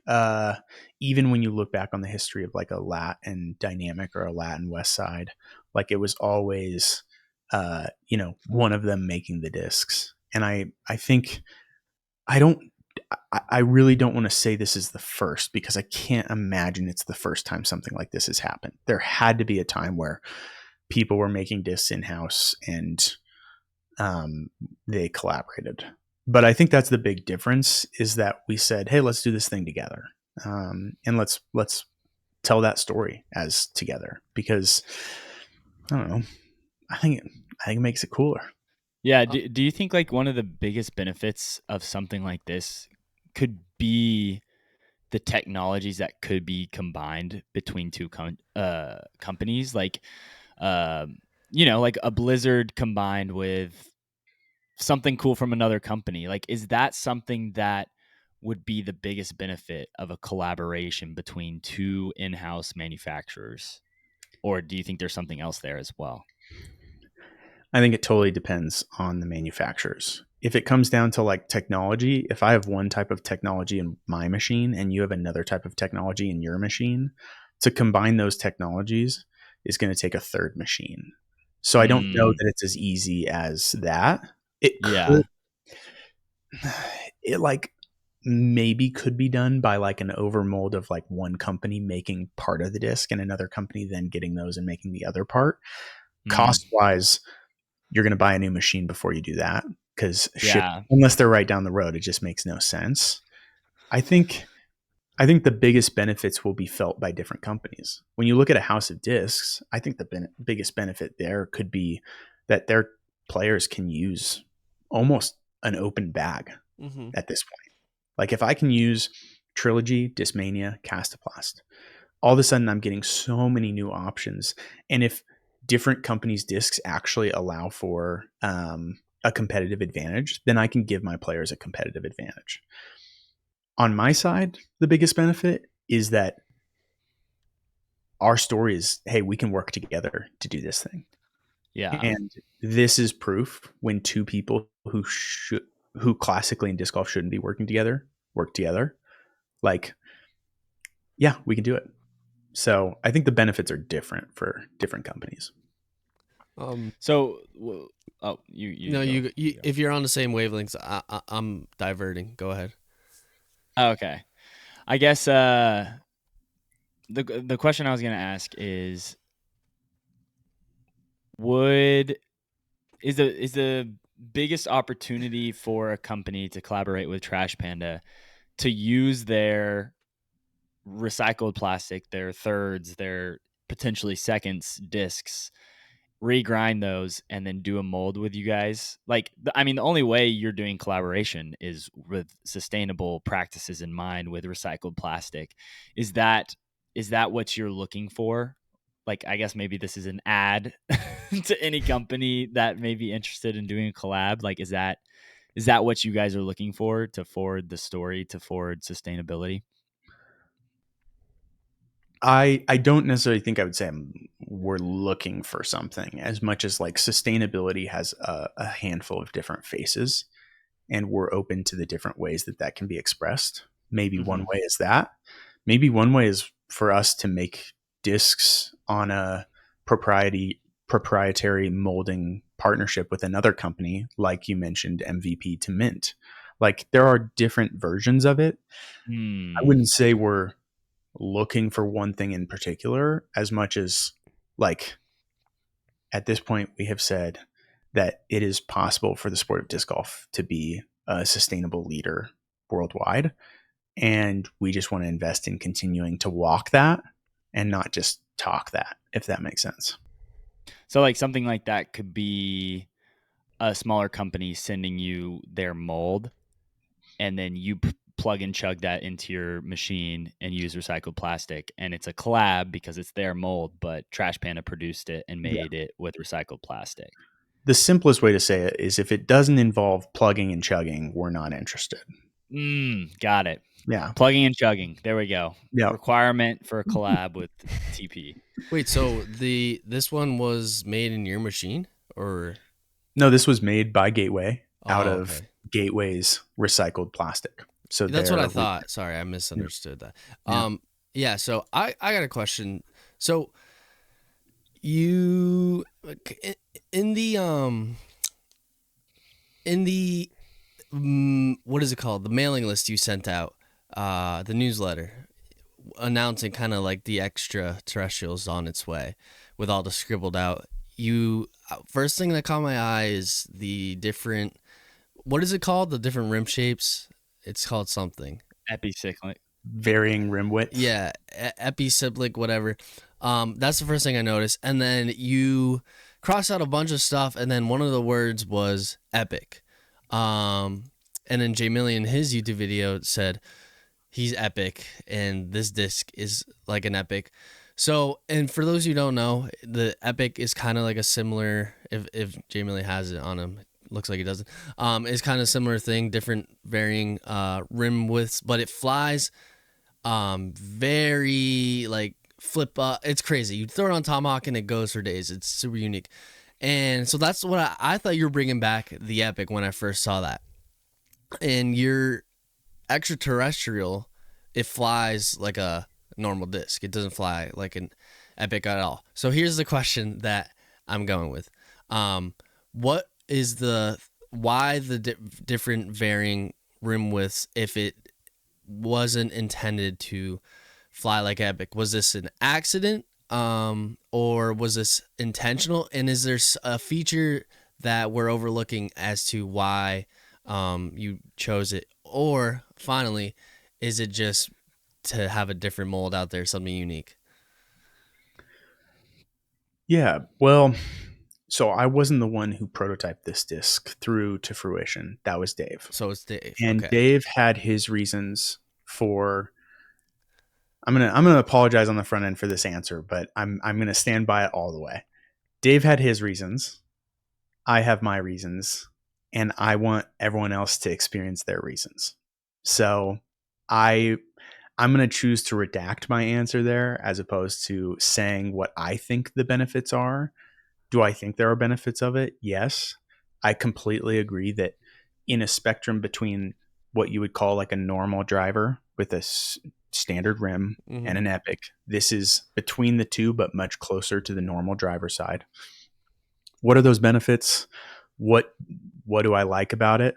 even when you look back on the history of like a Lat and Dynamic or a Lat and West Side, like, it was always one of them making the discs. And I think I really don't want to say this is the first, because I can't imagine it's the first time something like this has happened. There had to be a time where people were making discs in-house and they collaborated. But I think that's the big difference, is that we said, hey, let's do this thing together. And let's tell that story as together, because I don't know. I think it makes it cooler. Yeah. Do you think like one of the biggest benefits of something like this could be the technologies that could be combined between two companies? Like, like a Blizzard combined with something cool from another company. Like, is that something that would be the biggest benefit of a collaboration between two in-house manufacturers? Or do you think there's something else there as well? I think it totally depends on the manufacturers. If it comes down to like technology, if I have one type of technology in my machine and you have another type of technology in your machine, to combine those technologies is going to take a third machine. So I don't know that it's as easy as that. It could, it like maybe could be done by like an overmold of like one company making part of the disc and another company then getting those and making the other part. Cost wise, you're going to buy a new machine before you do that, because unless they're right down the road, it just makes no sense. I think the biggest benefits will be felt by different companies. When you look at a house of discs, I think the biggest benefit there could be that their players can use almost an open bag at this point. Like if I can use Trilogy, Discmania, Castoplast, all of a sudden I'm getting so many new options. And if different companies' discs actually allow for a competitive advantage, then I can give my players a competitive advantage. On my side, the biggest benefit is that our story is, hey, we can work together to do this thing. Yeah. And this is proof when two people who classically in disc golf shouldn't be working together, work together. Like, yeah, we can do it. So I think the benefits are different for different companies. So, if you're on the same wavelengths, I'm diverting. Go ahead. Okay. I guess the question I was going to ask is, is the biggest opportunity for a company to collaborate with Trash Panda to use their recycled plastic, their thirds, their potentially seconds discs, regrind those, and then do a mold with you guys? Like, I mean, the only way you're doing collaboration is with sustainable practices in mind with recycled plastic. Is that what you're looking for? Like, I guess maybe this is an ad to any company that may be interested in doing a collab. Like, is that what you guys are looking for to forward the story, to forward sustainability? I don't necessarily think I would say we're looking for something, as much as like sustainability has a handful of different faces, and we're open to the different ways that can be expressed. Maybe one way is that. Maybe one way is for us to make discs on a proprietary molding partnership with another company, like you mentioned, MVP to Mint. Like there are different versions of it. I wouldn't say we're looking for one thing in particular, as much as like at this point we have said that it is possible for the sport of disc golf to be a sustainable leader worldwide, and we just want to invest in continuing to walk that and not just talk that, if that makes sense. So like something like that could be a smaller company sending you their mold, and then you plug and chug that into your machine and use recycled plastic, and it's a collab because it's their mold, but Trash Panda produced it and made it with recycled plastic. The simplest way to say it is, if it doesn't involve plugging and chugging, we're not interested. Got it. Yeah. Plugging and chugging. There we go. Yeah. Requirement for a collab with TP. Wait, so this one was made in your machine, or? No, this was made by Gateway out of Gateway's recycled plastic. So that's what I thought. Sorry, I misunderstood that. Yeah. So I got a question. So you in the what is it called? The mailing list you sent out, the newsletter announcing kind of like the extraterrestrials on its way with all the scribbled out. First thing that caught my eye is the different what is it called? The different rim shapes. It's called something. Epicyclic. Varying rim width. Yeah, epicyclic, whatever. That's the first thing I noticed. And then you cross out a bunch of stuff, and then one of the words was epic. And then Jay Millie in his YouTube video said he's epic, and this disc is like an epic. So, and for those who don't know, the epic is kind of like a similar, if Jay Millie has it on him, looks like he doesn't. It's kind of similar thing, different varying rim widths, but it flies very like flip it's crazy. You throw it on tomahawk and it goes for days. It's super unique. And so that's what I thought you were bringing back the epic when I first saw that. And your extraterrestrial, it flies like a normal disc. It doesn't fly like an epic at all. So here's the question that I'm going with. What is why the different varying rim widths if it wasn't intended to fly like epic? Was this an accident or was this intentional? And is there a feature that we're overlooking as to why you chose it? Or finally, is it just to have a different mold out there, something unique? Yeah, well, so I wasn't the one who prototyped this disc through to fruition. That was Dave. So it's Dave. And Okay. Dave had his reasons for. I'm gonna apologize on the front end for this answer, but I'm gonna stand by it all the way. Dave had his reasons. I have my reasons, and I want everyone else to experience their reasons. So I'm gonna choose to redact my answer there as opposed to saying what I think the benefits are. Do I think there are benefits of it? Yes. I completely agree that in a spectrum between what you would call like a normal driver with a standard rim and an epic, this is between the two, but much closer to the normal driver side. What are those benefits? What do I like about it?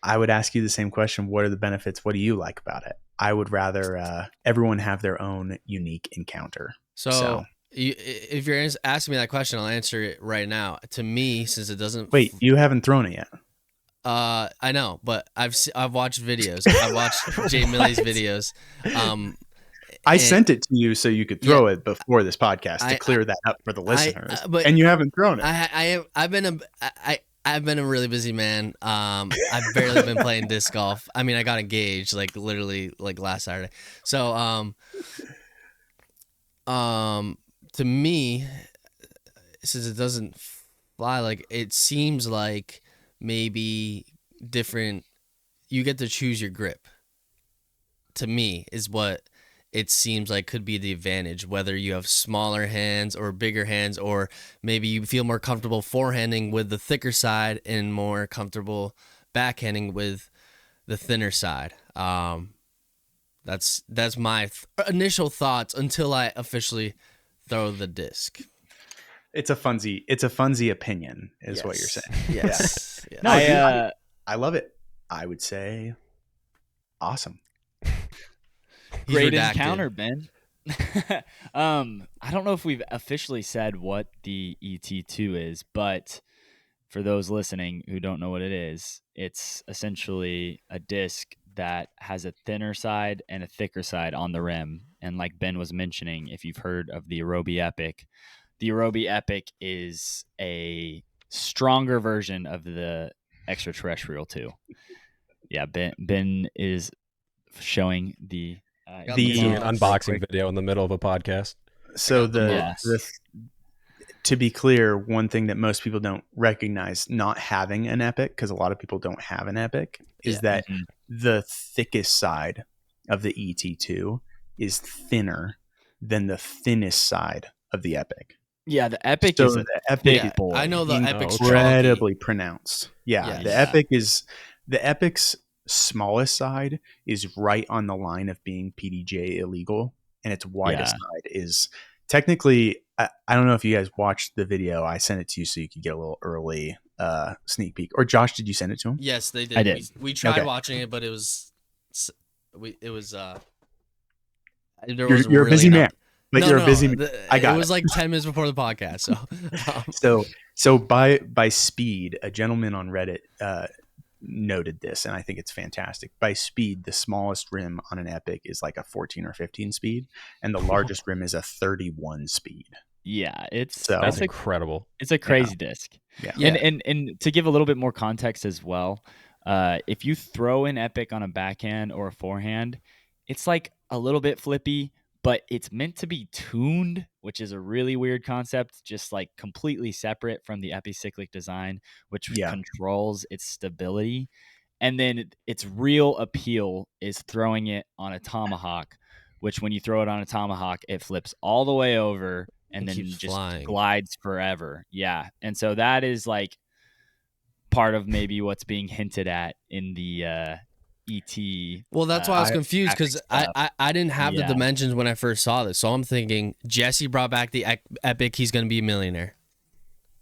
I would ask you the same question. What are the benefits? What do you like about it? I would rather everyone have their own unique encounter. So if you're asking me that question, I'll answer it right now. To me, since it doesn't. Wait, you haven't thrown it yet. I know, but I've watched videos. I've watched Jay Millie's videos. I sent it to you so you could throw it before this podcast to clear that up for the listeners. And you haven't thrown it. I've been a really busy man. I've barely been playing disc golf. I mean, I got engaged like literally like last Saturday. So to me, since it doesn't fly, like it seems like maybe different. You get to choose your grip. To me, is what it seems like could be the advantage, whether you have smaller hands or bigger hands, or maybe you feel more comfortable forehanding with the thicker side and more comfortable backhanding with the thinner side. That's my initial thoughts until I officially throw the disc. It's a Funsie opinion, is what you're saying. Yes. Yeah. No, I love it. I would say awesome. Great encounter, Ben. I don't know if we've officially said what the ET2 is, but for those listening who don't know what it is, it's essentially a disc that has a thinner side and a thicker side on the rim. And like Ben was mentioning, if you've heard of the Arobi Epic is a stronger version of the Extraterrestrial 2. Yeah, Ben is showing the unboxing video in the middle of a podcast. So to be clear, one thing that most people don't recognize not having an epic, because a lot of people don't have an epic, is that the thickest side of the ET2 is thinner than the thinnest side of the epic. Yeah, the epic is the epic. Boy. I know the epic's incredibly pronounced. Yeah, the epic's smallest side is right on the line of being PDJ illegal, and its widest side is technically. I don't know if you guys watched the video. I sent it to you so you could get a little early sneak peek. Or Josh, did you send it to him? Yes, they did. I did. We tried watching it, but it was. You're a busy man. But you're a busy man. I got it. Was like 10 minutes before the podcast. So by speed, a gentleman on Reddit noted this, and I think it's fantastic. By speed, the smallest rim on an Epic is like a 14 or 15 speed, and the largest rim is a 31 speed. Yeah, that's incredible. It's a crazy disc. Yeah. And to give a little bit more context as well, if you throw an Epic on a backhand or a forehand, it's like a little bit flippy, but it's meant to be tuned, which is a really weird concept, just like completely separate from the epicyclic design, which controls its stability. And then its real appeal is throwing it on a tomahawk, which when you throw it on a tomahawk, it flips all the way over and then just glides forever. Yeah. And so that is like part of maybe what's being hinted at in the ET. Well, that's why I was confused, because I didn't have the dimensions when I first saw this. So I'm thinking Jesse brought back the Epic, he's going to be a millionaire.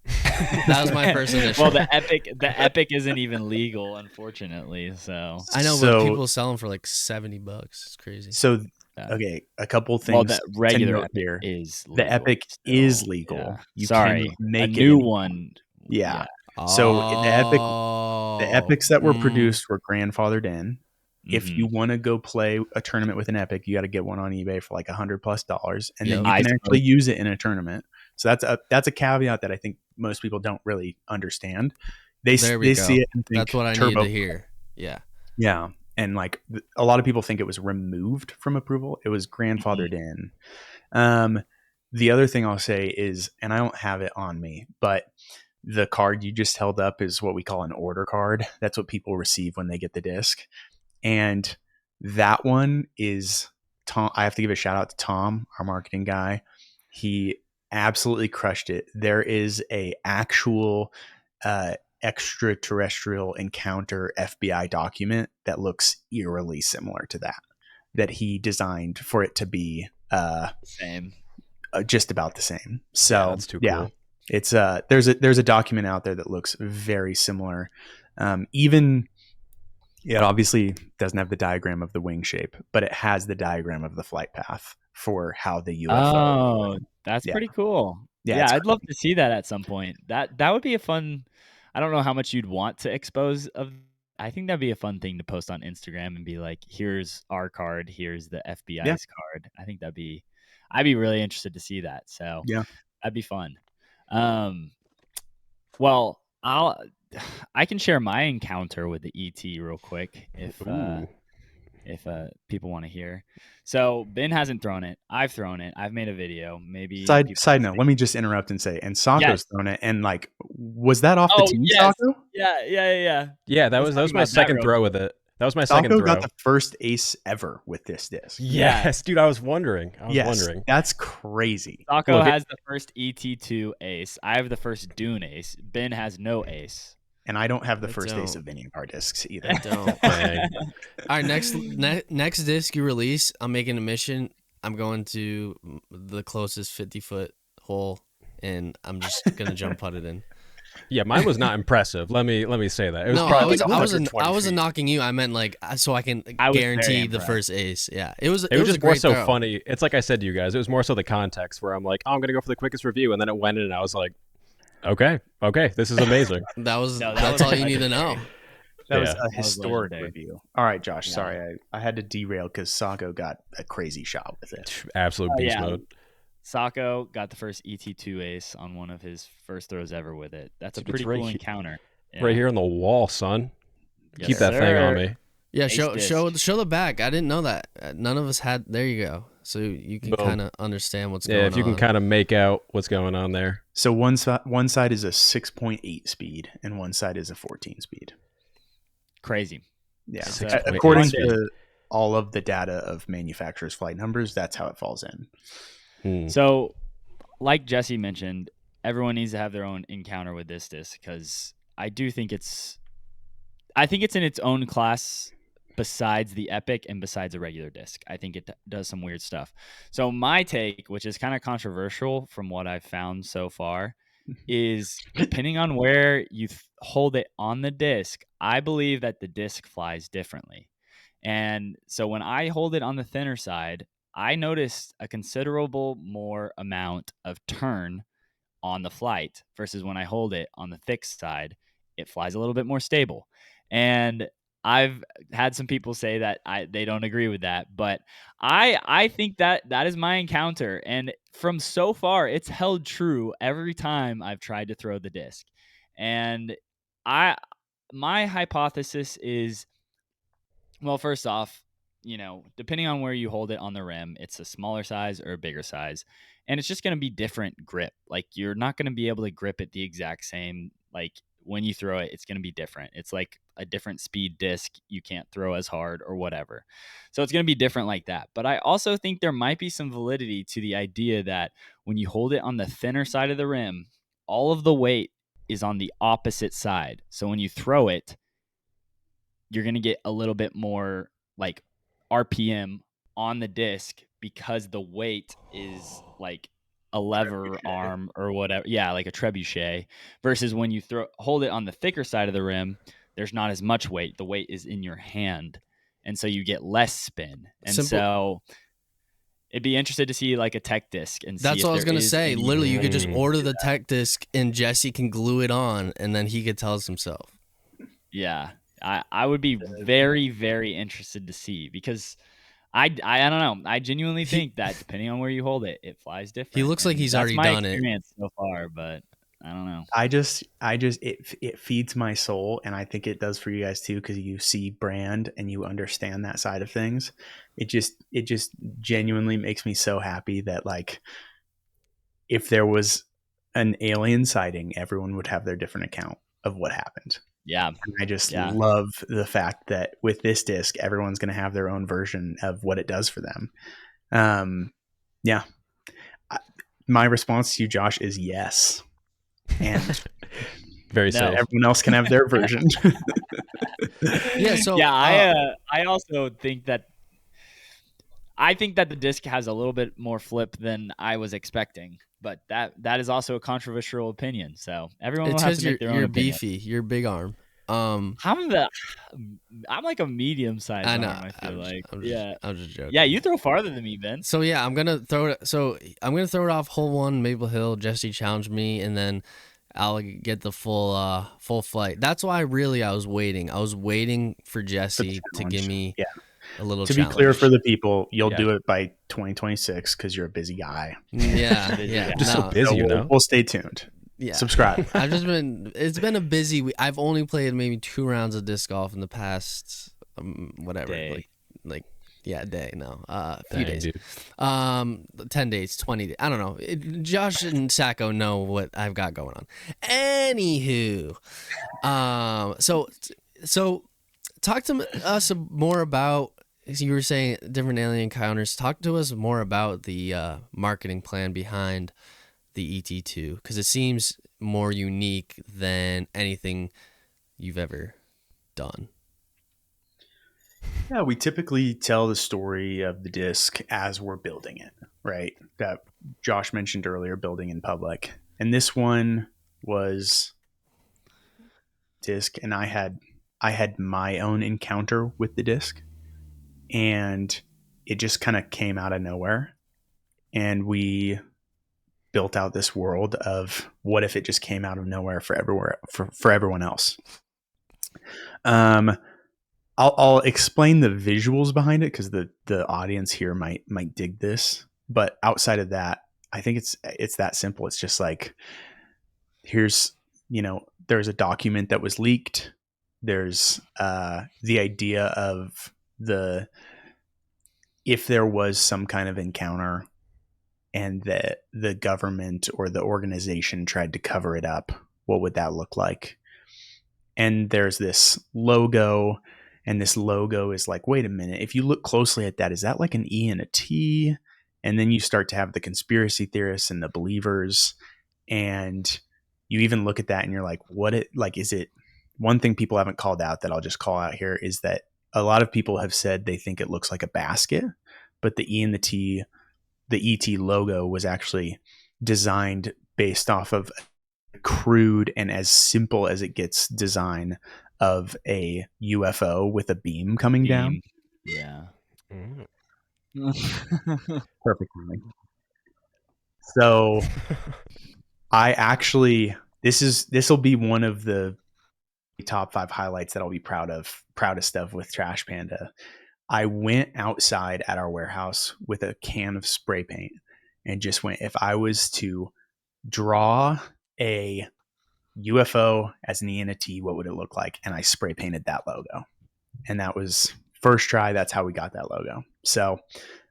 That was my first initial. Well, the Epic isn't even legal, unfortunately. So I know, but people sell them for like $70. It's crazy. So okay, a couple things. Well, the regular Epic is legal. The Epic is legal. Yeah. You Sorry, can make a new one. Yeah. So the Epics that were produced were grandfathered in. If you want to go play a tournament with an Epic, you got to get one on eBay for like $100+, and then you can actually use it in a tournament. So that's a caveat that I think most people don't really understand. They see it and think that's what I need to hear. Yeah. And like a lot of people think it was removed from approval. It was grandfathered in. The other thing I'll say is, and I don't have it on me, but the card you just held up is what we call an order card. That's what people receive when they get the disc. And that one is Tom. I have to give a shout out to Tom, our marketing guy. He absolutely crushed it. There is a actual extraterrestrial encounter FBI document that looks eerily similar to that he designed for it to be same, just about the same. So that's too cool. It's there's a document out there that looks very similar. Even it obviously doesn't have the diagram of the wing shape, but it has the diagram of the flight path for how the UFO. Oh, that's pretty cool. Yeah, I'd love to see that at some point. That would be a fun. I don't know how much you'd want to expose of. I think that'd be a fun thing to post on Instagram and be like, "Here's our card. Here's the FBI's card." I think I'd be really interested to see that. So that'd be fun. Well, I can share my encounter with the ET real quick if people want to hear. So Ben hasn't thrown it. I've thrown it. I've made a video. Maybe side note. Let me just interrupt and say, and Sajko's thrown it. And like, was that off the team, Sajko? Yeah. That was my second throw with it. That was my second throw. Got the first ace ever with this disc. Yes, dude. I was wondering. That's crazy. Sajko has the first ET2 ace. I have the first Dune ace. Ben has no ace. And I don't have the first ace of any of our discs either. I don't. All right, next disc you release, I'm making a mission. I'm going to the closest 50-foot hole, and I'm just gonna jump putt it in. Yeah, mine was not impressive. Let me say that. It was I wasn't knocking you. I meant like so I can guarantee the first ace. Yeah, it was just more so funny. It's like I said to you guys. It was more so the context where I'm like, I'm gonna go for the quickest review, and then it went in, and I was like, okay, this is amazing. That's all you need to know. That was a historic review. All right, Josh. Sorry, I had to derail because Sajko got a crazy shot with it. Absolute beast mode. Sajko got the first ET2 ace on one of his first throws ever with it. That's a pretty cool encounter. Yeah. Right here on the wall, son. Keep that thing on me. Yeah, show the back. I didn't know that. None of us had. There you go. So you can kind of understand what's going on. Yeah, if you can kind of make out what's going on there. So one side is a 6.8 speed and one side is a 14 speed. Crazy. Yeah. According to all of the data of manufacturers' flight numbers, that's how it falls in. So, like Jesse mentioned, everyone needs to have their own encounter with this disc because I think it's in its own class besides the Epic and besides a regular disc. I think it does some weird stuff. So my take, which is kind of controversial from what I've found so far, is depending on where you hold it on the disc, I believe that the disc flies differently. And so when I hold it on the thinner side, I noticed a considerable more amount of turn on the flight versus when I hold it on the thick side, it flies a little bit more stable. And I've had some people say that they don't agree with that, but I think that is my encounter. And from so far, it's held true every time I've tried to throw the disc. And my hypothesis is, well, first off, depending on where you hold it on the rim, it's a smaller size or a bigger size. And it's just going to be different grip. Like, you're not going to be able to grip it the exact same. Like, when you throw it, it's going to be different. It's like a different speed disc. You can't throw as hard or whatever. So it's going to be different like that. But I also think there might be some validity to the idea that when you hold it on the thinner side of the rim, all of the weight is on the opposite side. So when you throw it, you're going to get a little bit more like RPM on the disc because the weight is like a lever arm or whatever. Yeah, like a trebuchet. Versus when you hold it on the thicker side of the rim, there's not as much weight. The weight is in your hand. And so you get less spin. And so it'd be interested to see like a tech disc and That's see what if I was going to say. any... Literally, you could just order the tech disc and Jesse can glue it on and then he could tell us himself. Yeah. I would be very, very interested to see, because I don't know. I genuinely think that depending on where you hold it, it flies different. He looks like he's already done it. That's my experience so far, but I don't know. It feeds my soul, and I think it does for you guys too, because you see brand and you understand that side of things. It just genuinely makes me so happy that, like, if there was an alien sighting, everyone would have their different account of what happened. Yeah. And I just love the fact that with this disc, everyone's going to have their own version of what it does for them. Yeah. My response to you, Josh, is yes. And very safe. Everyone else can have their version. I also think that the disc has a little bit more flip than I was expecting, but that is also a controversial opinion. So everyone will have to make their own opinion. You're beefy. You're big arm. I'm like a medium sized arm. I feel I'm just joking. Yeah, you throw farther than me, Ben. So yeah, I'm gonna throw it. So I'm gonna throw it off hole 1, Maple Hill. Jesse challenged me, and then I'll get the full flight. That's why I was waiting. I was waiting for Jesse to give me a little. To challenge. Be clear for the people, you'll do it by 2026 because you're a busy guy. Yeah. Just so busy, we'll stay tuned. Yeah. Subscribe. It's been a busy week. I've only played maybe 2 rounds of disc golf in the past day. A few days. 10 days, 20 days. I don't know. Josh and Sajko know what I've got going on. Anywho, so talk to us more about, as you were saying, different alien encounters. Talk to us more about the marketing plan behind the ET2, because it seems more unique than anything you've ever done. Yeah, we typically tell the story of the disc as we're building it, right? That Josh mentioned earlier, building in public. And this one was disc, and I had my own encounter with the disc, and it just kind of came out of nowhere. And we built out this world of what if it just came out of nowhere for everyone else. I'll explain the visuals behind it, because the audience here might dig this. But outside of that, I think it's that simple. It's just like, there's a document that was leaked. There's the idea of if there was some kind of encounter and the government or the organization tried to cover it up, what would that look like? And there's this logo, and this logo is like, wait a minute, if you look closely at that, is that like an E and a T? And then you start to have the conspiracy theorists and the believers, and you even look at that and you're like, is it? One thing people haven't called out that I'll just call out here is that a lot of people have said they think it looks like a basket, but the E and the T, the ET logo, was actually designed based off of a crude and as simple as it gets design of a UFO with a beam coming down. Yeah. Perfect timing. So I actually, this will be one of the top 5 highlights that I'll be proudest of with Trash Panda. I went outside at our warehouse with a can of spray paint and just went, if I was to draw a UFO as an E and a T, what would it look like? And I spray painted that logo. And that was first try. That's how we got that logo. So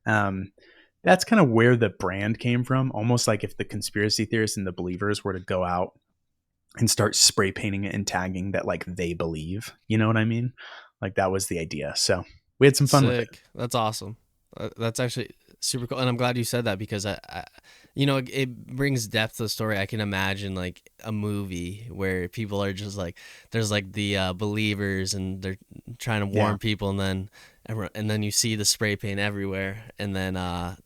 that's kind of where the brand came from. Almost like if the conspiracy theorists and the believers were to go out and start spray painting it and tagging that like they believe, you know what I mean? Like that was the idea. So we had some fun with it. That's awesome. That's actually super cool, and I'm glad you said that because it brings depth to the story. I can imagine like a movie where people are just like, there's like the believers and they're trying to warn people, and then you see the spray paint everywhere, and then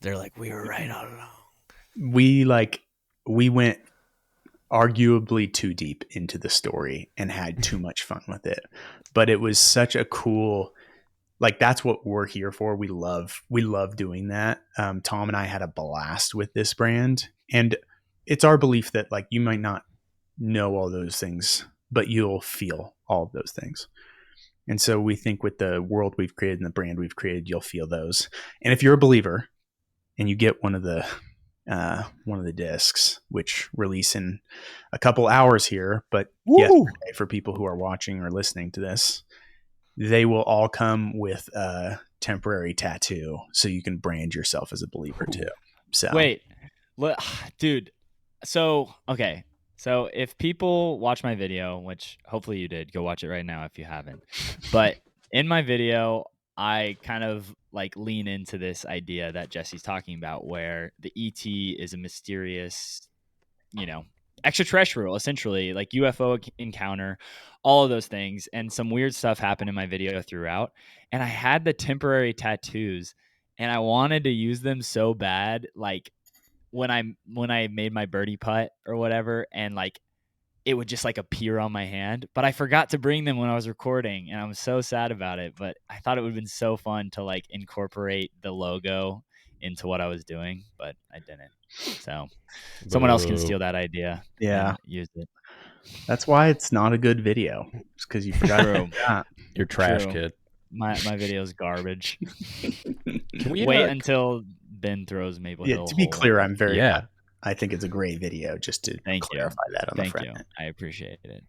they're like, we were right all along. We went arguably too deep into the story and had too much fun with it, but it was such a cool. Like that's what we're here for. We love doing that. Tom and I had a blast with this brand, and it's our belief that like you might not know all those things, but you'll feel all of those things. And so we think with the world we've created and the brand we've created, you'll feel those. And if you're a believer and you get one of the discs, which release in a couple hours here, but yesterday for people who are watching or listening to this, they will all come with a temporary tattoo so you can brand yourself as a believer too. So wait, dude. So, okay. So if people watch my video, which hopefully you did, go watch it right now if you haven't. But in my video, I kind of like lean into this idea that Jesse's talking about where the ET is a mysterious, extraterrestrial, essentially, like UFO encounter, all of those things, and some weird stuff happened in my video throughout. And I had the temporary tattoos, and I wanted to use them so bad, like when I made my birdie putt or whatever, and like it would just like appear on my hand. But I forgot to bring them when I was recording, and I'm so sad about it. But I thought it would have been so fun to like incorporate the logo into what I was doing, but I didn't. So someone else can steal that idea. Yeah, use it. That's why it's not a good video. It's because you forgot. You're trash, kid. My video is garbage. Can we wait until Ben throws Maple Hill? To be clear, I'm very I think it's a great video. Just to clarify that on the front end. I appreciate it.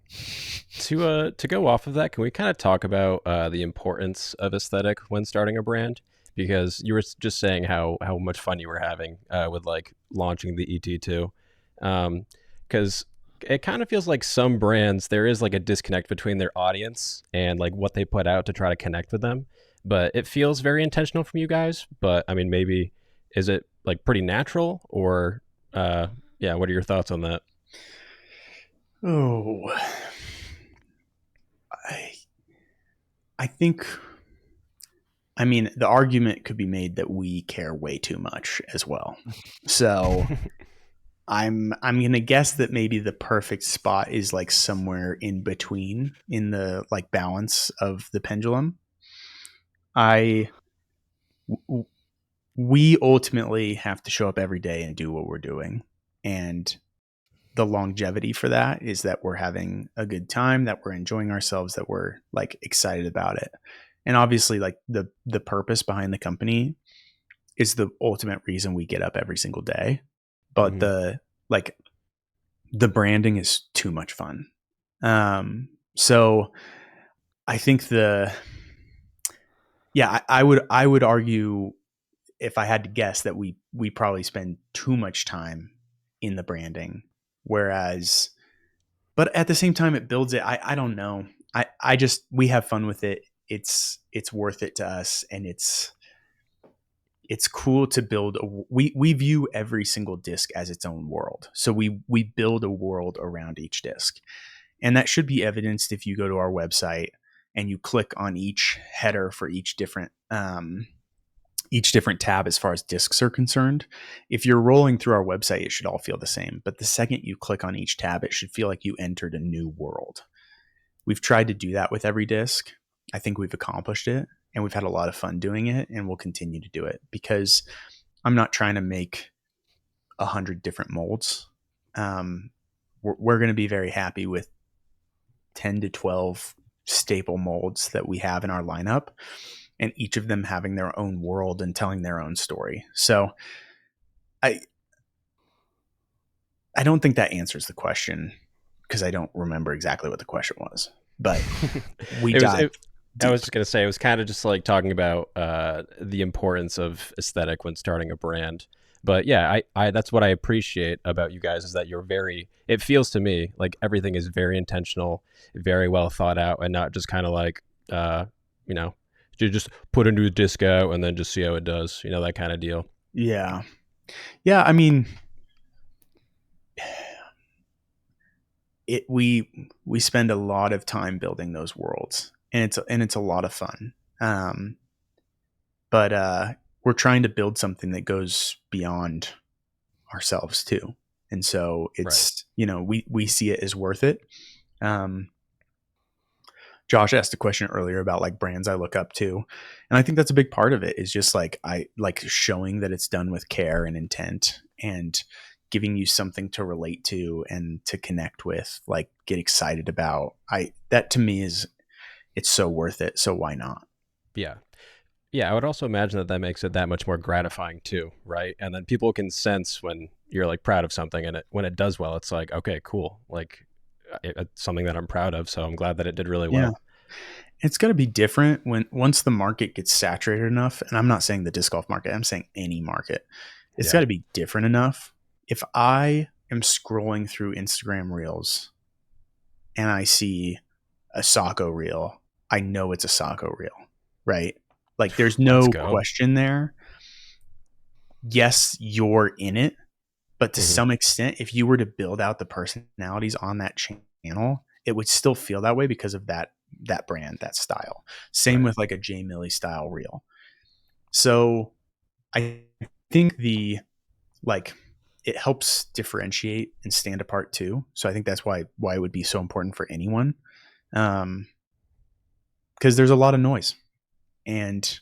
To go off of that, can we kind of talk about the importance of aesthetic when starting a brand? Because you were just saying how much fun you were having with like launching the ET2, because it kind of feels like some brands, there is like a disconnect between their audience and like what they put out to try to connect with them. But it feels very intentional from you guys. But I mean, maybe is it like pretty natural or what are your thoughts on that? Oh, I think, I mean, the argument could be made that we care way too much as well. So I'm going to guess that maybe the perfect spot is like somewhere in between in the like balance of the pendulum. We ultimately have to show up every day and do what we're doing. And the longevity for that is that we're having a good time, that we're enjoying ourselves, that we're like excited about it. And obviously like the purpose behind the company is the ultimate reason we get up every single day. But the branding is too much fun. So I think I would argue, if I had to guess, that we probably spend too much time in the branding, but at the same time it builds it. I don't know. We have fun with it. It's worth it to us, and it's cool to build we view every single disc as its own world. So we build a world around each disc, and that should be evidenced if you go to our website and you click on each header for each different tab as far as discs are concerned. If you're rolling through our website, it should all feel the same. But the second you click on each tab, it should feel like you entered a new world. We've tried to do that with every disc. I think we've accomplished it. and we've had a lot of fun doing it, and we'll continue to do it because I'm not trying to make 100 different molds. We're going to be very happy with 10 to 12 staple molds that we have in our lineup, and each of them having their own world and telling their own story. So I don't think that answers the question because I don't remember exactly what the question was, but we I was just going to say, it was kind of just like talking about the importance of aesthetic when starting a brand. But yeah, I that's what I appreciate about you guys is that you're it feels to me like everything is very intentional, very well thought out, and not just kind of like, you just put a new disc out and then just see how it does, that kind of deal. Yeah. Yeah. I mean, we spend a lot of time building those worlds, and it's a lot of fun. But we're trying to build something that goes beyond ourselves too. And so it's, we see it as worth it. Josh asked a question earlier about like brands I look up to. And I think that's a big part of it is just like, I like showing that it's done with care and intent and giving you something to relate to and to connect with, like get excited about. That to me it's so worth it. So why not? Yeah. Yeah, I would also imagine that makes it that much more gratifying too, right? And then people can sense when you're like proud of something, and when it does well, it's like, okay, cool. Like it's something that I'm proud of, so I'm glad that it did really well. It's going to be different once the market gets saturated enough, and I'm not saying the disc golf market, I'm saying any market. It's got to be different enough. If I am scrolling through Instagram reels and I see a Sajko reel, I know it's a Sajko reel, right? Like there's no question there. Yes, you're in it, but to some extent, if you were to build out the personalities on that channel, it would still feel that way because of that brand, that style. Same with like a Jay Milley style reel. So I think it helps differentiate and stand apart too. So I think that's why it would be so important for anyone. Because there's a lot of noise and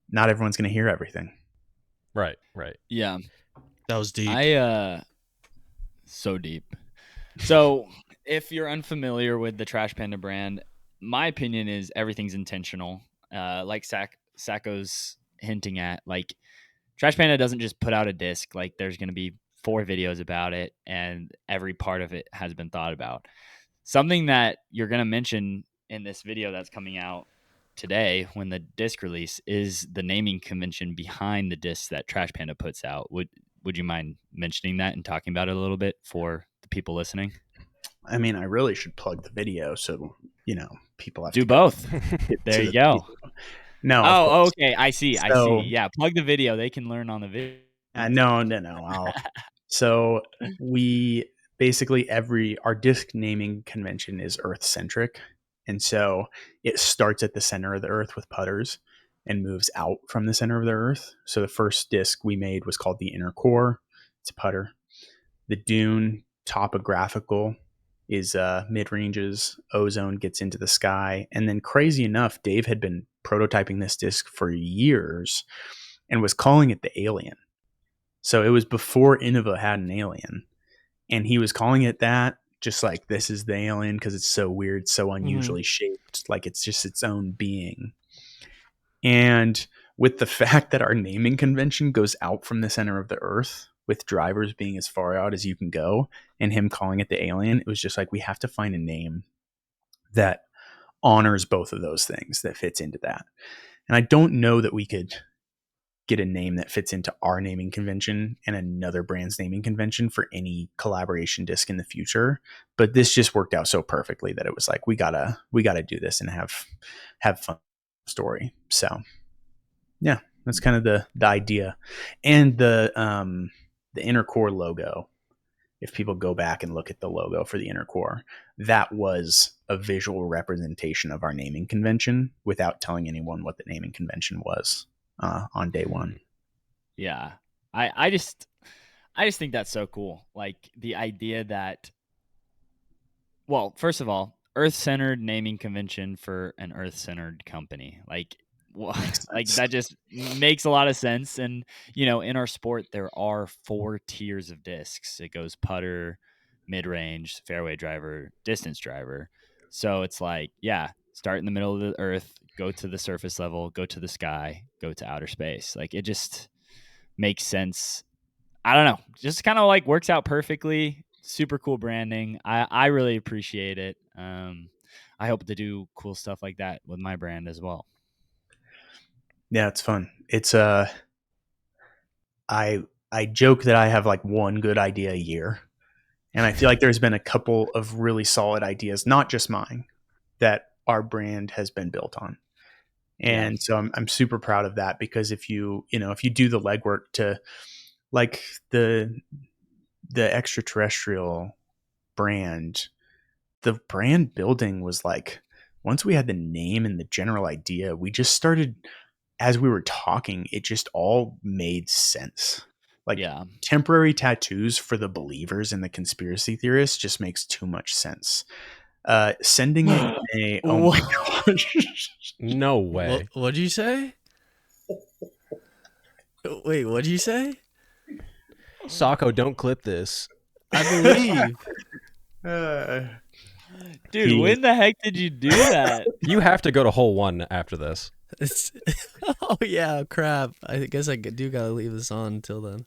not everyone's going to hear everything. Right. Yeah. That was deep. So deep. So if you're unfamiliar with the Trash Panda brand, my opinion is everything's intentional. Like Sajko's hinting at, like Trash Panda doesn't just put out a disc. Like there's going to be 4 videos about it, and every part of it has been thought about. Something that you're going to mention in this video that's coming out today when the disc release is the naming convention behind the discs that Trash Panda puts out. Would you mind mentioning that and talking about it a little bit for the people listening? I mean, I really should plug the video so, people have do to both. There you go. No. Oh, okay. I see. Yeah. Plug the video. They can learn on the video. No. So we basically our disc naming convention is Earth centric. And so it starts at the center of the Earth with putters and moves out from the center of the Earth. So the first disc we made was called the Inner Core. It's a putter. The Dune topographical is mid-ranges. Ozone gets into the sky. And then crazy enough, Dave had been prototyping this disc for years and was calling it the Alien. So it was before Innova had an Alien. And he was calling it that, just like this is the Alien because it's so weird, so unusually shaped, like it's just its own being. And with the fact that our naming convention goes out from the center of the Earth, with drivers being as far out as you can go, and him calling it the Alien, it was just like, we have to find a name that honors both of those things, that fits into that. And I don't know that we could get a name that fits into our naming convention and another brand's naming convention for any collaboration disc in the future. But this just worked out so perfectly that it was like, we gotta do this and have fun story. So yeah, that's kind of the idea. And the Inner Core logo, if people go back and look at the logo for the Inner Core, that was a visual representation of our naming convention without telling anyone what the naming convention was on day one. Yeah. I just think that's so cool. Like the idea that, well, first of all, earth-centered naming convention for an earth-centered company. Like that just makes a lot of sense. And in our sport there are 4 tiers of discs. It goes putter, mid-range, fairway driver, distance driver. So it's like, start in the middle of the earth, go to the surface level, go to the sky, go to outer space. Like, it just makes sense. I don't know, just kind of like works out perfectly. Super cool branding. I really appreciate it. I hope to do cool stuff like that with my brand as well. Yeah, it's fun. It's I joke that I have like one good idea a year, and I feel like there's been a couple of really solid ideas, not just mine, that our brand has been built on. And so I'm super proud of that, because if you do the legwork to, like, the extraterrestrial brand, the brand building was like, once we had the name and the general idea, we just started, as we were talking, it just all made sense. Like, temporary tattoos for the believers and the conspiracy theorists just makes too much sense. Sending it in oh my gosh. No way. What'd you say? Wait, what'd you say? Sajko, don't clip this. I believe. Dude, when the heck did you do that? You have to go to hole 1 after this. Oh yeah, crap. I guess I do gotta leave this on until then.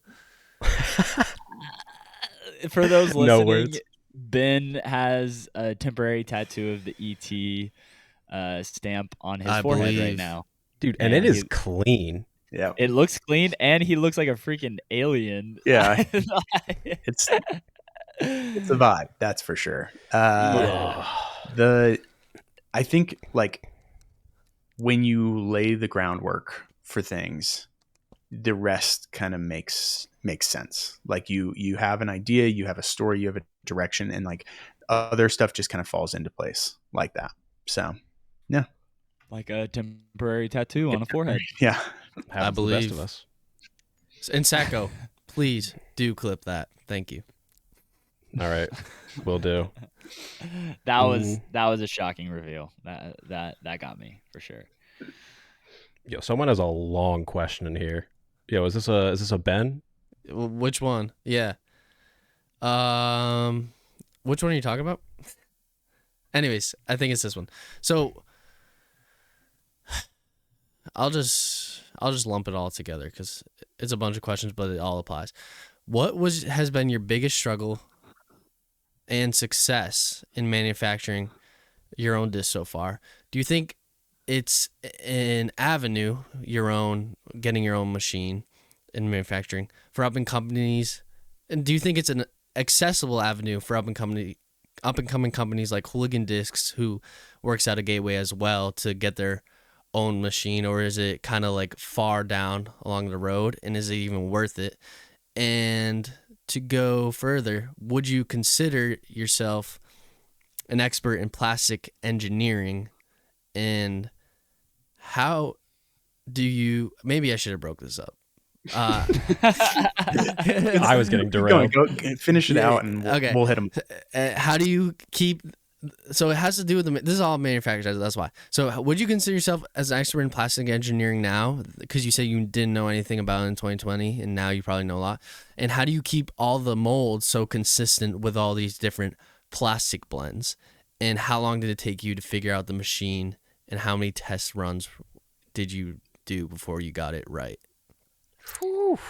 For those listening, No words. Ben has a temporary tattoo of the ET stamp on his forehead right now. Dude, and it is clean. Yeah. It looks clean, and he looks like a freaking alien. Yeah. It's a vibe, that's for sure. I think, like, when you lay the groundwork for things, the rest kind of makes sense. Like, you have an idea, you have a story, you have a direction, and like other stuff just kind of falls into place like that. So yeah, like a temporary tattoo on a forehead. Yeah, I believe. The best of us. And Sajko, please do clip that. Thank you. All right, will do. That was a shocking reveal. That got me for sure. Yo, someone has a long question in here. Yo, is this a Ben? Which one? Yeah. Which one are you talking about? Anyways, I think it's this one. So I'll just lump it all together because it's a bunch of questions, but it all applies. What has been your biggest struggle and success in manufacturing your own disc so far? Do you think it's an avenue, getting your own machine in manufacturing for up and companies? And do you think it's an accessible avenue for up and coming companies like Hooligan Discs, who works out of Gateway as well, to get their own machine? Or is it kind of like far down along the road, and is it even worth it? And to go further, would you consider yourself an expert in plastic engineering? And how do you, maybe I should have broke this up. I was getting derailed. Go finish it out, and we'll hit them. How do you keep, so it has to do with this is all manufacturers, that's why. So would you consider yourself as an expert in plastic engineering now? Because you said you didn't know anything about it in 2020, and now you probably know a lot. And how do you keep all the molds so consistent with all these different plastic blends? And how long did it take you to figure out the machine, and how many test runs did you do before you got it right?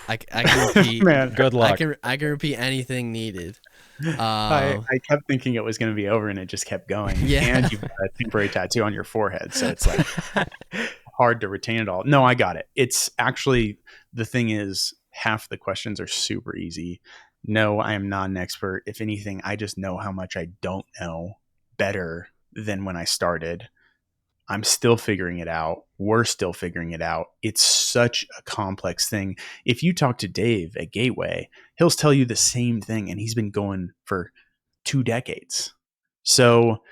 I can repeat. Man, good luck. I can repeat anything needed. I kept thinking it was going to be over, and it just kept going. Yeah. And you've got a temporary tattoo on your forehead, so it's like hard to retain it all. No, I got it. It's actually, the thing is, half the questions are super easy. No, I am not an expert. If anything, I just know how much I don't know better than when I started. I'm still figuring it out. We're still figuring it out. It's such a complex thing. If you talk to Dave at Gateway, he'll tell you the same thing, and he's been going for 2 decades. So,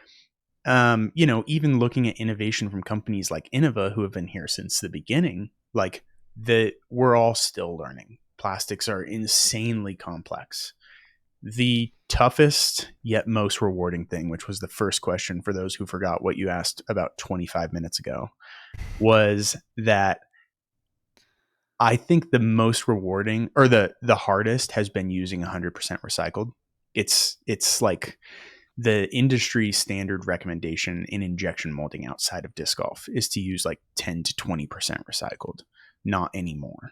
even looking at innovation from companies like Innova, who have been here since the beginning, we're all still learning. Plastics are insanely complex. the toughest yet most rewarding thing, which was the first question for those who forgot what you asked about 25 minutes ago, was that I think the most rewarding, or the hardest, has been using 100% recycled. It's like the industry standard recommendation in injection molding outside of disc golf is to use like 10 to 20% recycled, not anymore.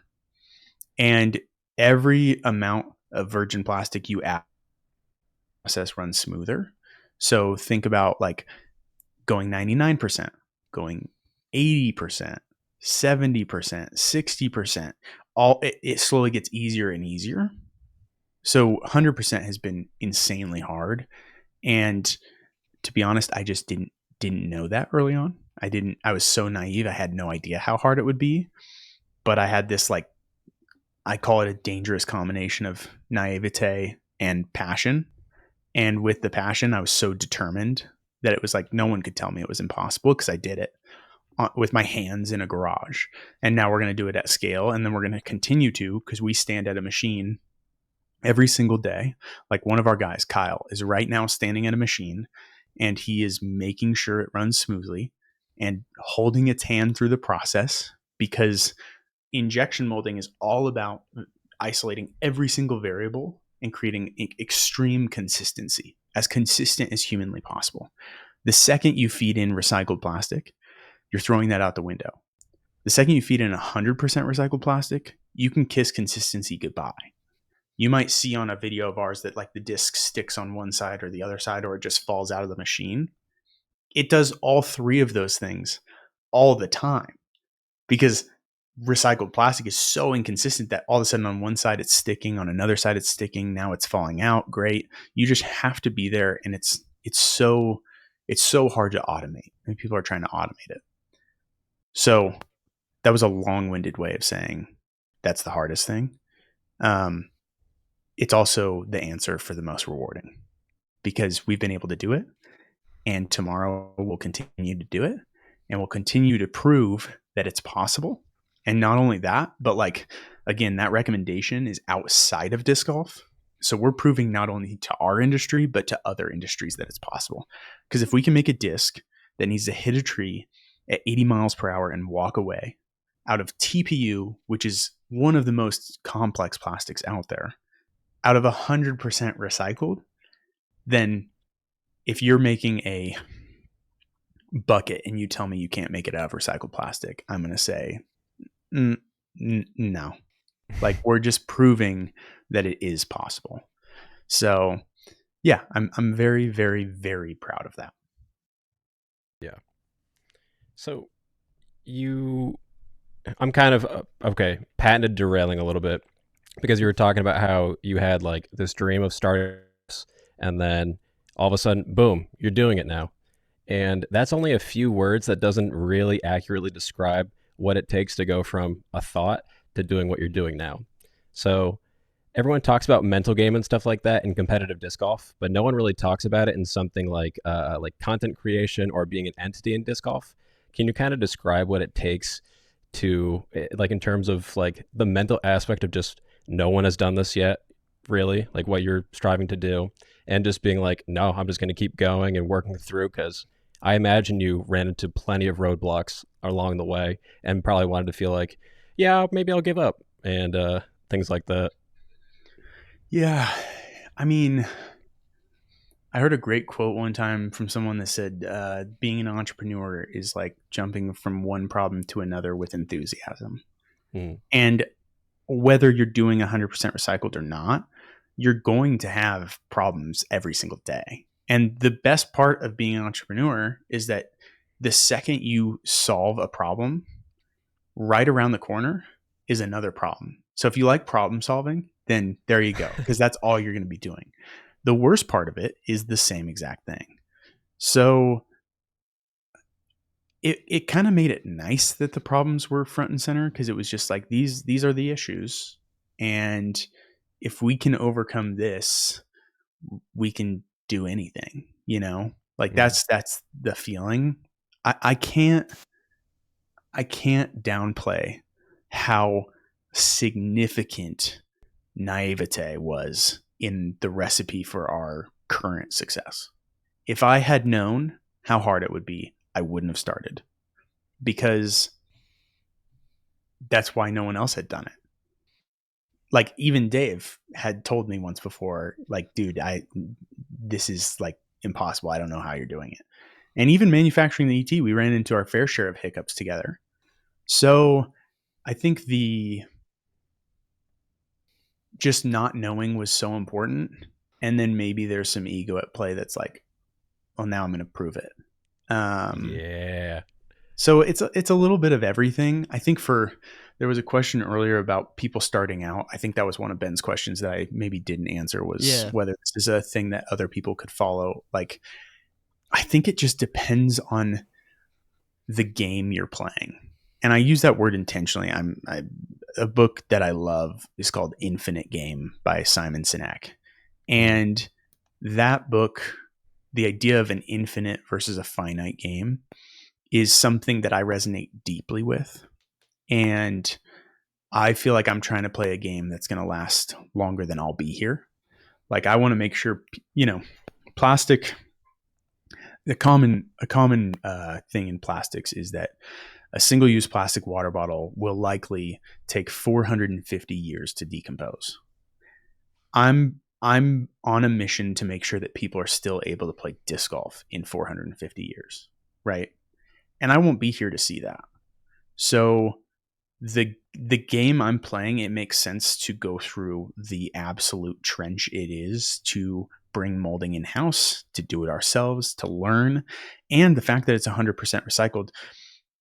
And every amount of virgin plastic you add, process runs smoother. So think about like going 99%, going 80%, 70%, 60%. It slowly gets easier and easier. So 100% has been insanely hard. And to be honest, I just didn't know that early on. I was so naive. I had no idea how hard it would be. But I had this, like, I call it a dangerous combination of naivete and passion. And with the passion, I was so determined that it was like no one could tell me it was impossible, because I did it with my hands in a garage. And now we're going to do it at scale. And then we're going to continue to, because we stand at a machine every single day. Like, one of our guys, Kyle, is right now standing at a machine, and he is making sure it runs smoothly and holding its hand through the process, because injection molding is all about isolating every single variable and creating extreme consistency, as consistent as humanly possible. The second you feed in recycled plastic, you're throwing that out the window. The second you feed in 100% recycled plastic, you can kiss consistency goodbye. You might see on a video of ours that like the disc sticks on one side or the other side, or it just falls out of the machine. It does all three of those things all the time, because recycled plastic is so inconsistent that all of a sudden on one side it's sticking, on another side it's sticking, now it's falling out. Great. You just have to be there, and it's so hard to automate. And people are trying to automate it. So that was a long-winded way of saying that's the hardest thing. It's also the answer for the most rewarding, because we've been able to do it, and tomorrow we'll continue to do it, and we'll continue to prove that it's possible. And not only that, but like, again, that recommendation is outside of disc golf. So we're proving not only to our industry, but to other industries that it's possible. Because if we can make a disc that needs to hit a tree at 80 miles per hour and walk away out of TPU, which is one of the most complex plastics out there, out of 100% recycled, then if you're making a bucket and you tell me you can't make it out of recycled plastic, I'm going to say, no. Like, we're just proving that it is possible. So yeah, I'm very, very, very proud of that. Yeah. So I'm kind of, patented derailing a little bit, because you were talking about how you had like this dream of startups, and then all of a sudden, boom, you're doing it now. And that's only a few words. That doesn't really accurately describe what it takes to go from a thought to doing what you're doing now. So everyone talks about mental game and stuff like that in competitive disc golf, but no one really talks about it in something like content creation or being an entity in disc golf. Can you kind of describe what it takes to, like, in terms of like the mental aspect of just no one has done this yet, really, like what you're striving to do, and just being like, no, I'm just going to keep going and working through? Because I imagine you ran into plenty of roadblocks along the way and probably wanted to feel like, yeah, maybe I'll give up, and things like that. Yeah. I mean, I heard a great quote one time from someone that said, being an entrepreneur is like jumping from one problem to another with enthusiasm. And whether you're doing 100% recycled or not, you're going to have problems every single day. And the best part of being an entrepreneur is that the second you solve a problem, right around the corner is another problem. So if you like problem solving, then there you go, because that's all you're going to be doing. The worst part of it is the same exact thing. So it kind of made it nice that the problems were front and center, because it was just like, these are the issues. And if we can overcome this, we can do anything, like that's the feeling. I can't downplay how significant naivete was in the recipe for our current success. If I had known how hard it would be, I wouldn't have started, because that's why no one else had done it. Like, even Dave had told me once before, like, dude, this is like impossible. I don't know how you're doing it. And even manufacturing the ET, we ran into our fair share of hiccups together. So I think the just not knowing was so important. And then maybe there's some ego at play that's like, well, now I'm going to prove it. Yeah. So it's a little bit of everything. I think there was a question earlier about people starting out. I think that was one of Ben's questions that I maybe didn't answer, was whether this is a thing that other people could follow. Like, I think it just depends on the game you're playing. And I use that word intentionally. A book that I love is called Infinite Game by Simon Sinek. And that book, the idea of an infinite versus a finite game, is something that I resonate deeply with. And I feel like I'm trying to play a game that's going to last longer than I'll be here. Like, I want to make sure, plastic, a common thing in plastics is that a single-use plastic water bottle will likely take 450 years to decompose. I'm on a mission to make sure that people are still able to play disc golf in 450 years, right? And I won't be here to see that. So the game I'm playing, it makes sense to go through the absolute trench it is to bring molding in-house, to do it ourselves, to learn. And the fact that it's 100% recycled,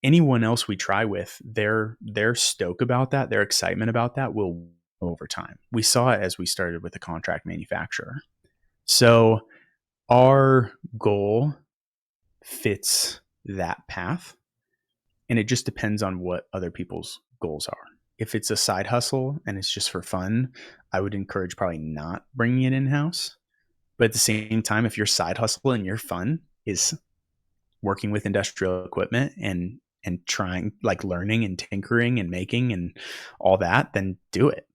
anyone else we try with, their stoke about that, their excitement about that will over time. We saw it as we started with a contract manufacturer. So our goal fits that path, and it just depends on what other people's goals are. If it's a side hustle and it's just for fun, I would encourage probably not bringing it in-house. But at the same time, if your side hustle and your fun is working with industrial equipment and trying, like, learning and tinkering and making and all that, then do it.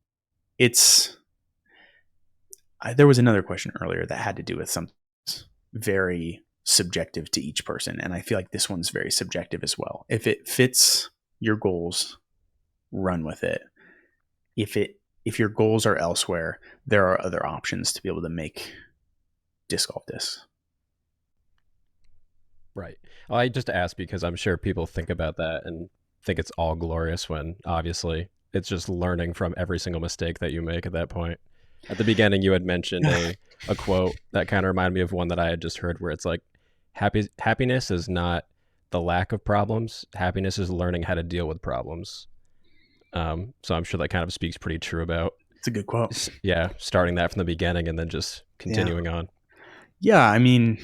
There was another question earlier that had to do with something very subjective to each person, and I feel like this one's very subjective as well. If it fits your goals, run with it. If your goals are elsewhere, there are other options to be able to make disc golf discs. Right. Well, I just asked because I'm sure people think about that and think it's all glorious, when obviously it's just learning from every single mistake that you make at that point. At the beginning, you had mentioned a quote that kind of reminded me of one that I had just heard, where it's like, happiness is not the lack of problems. Happiness is learning how to deal with problems. So I'm sure that kind of speaks pretty true about. It's a good quote. Yeah, starting that from the beginning and then just continuing on. Yeah, I mean,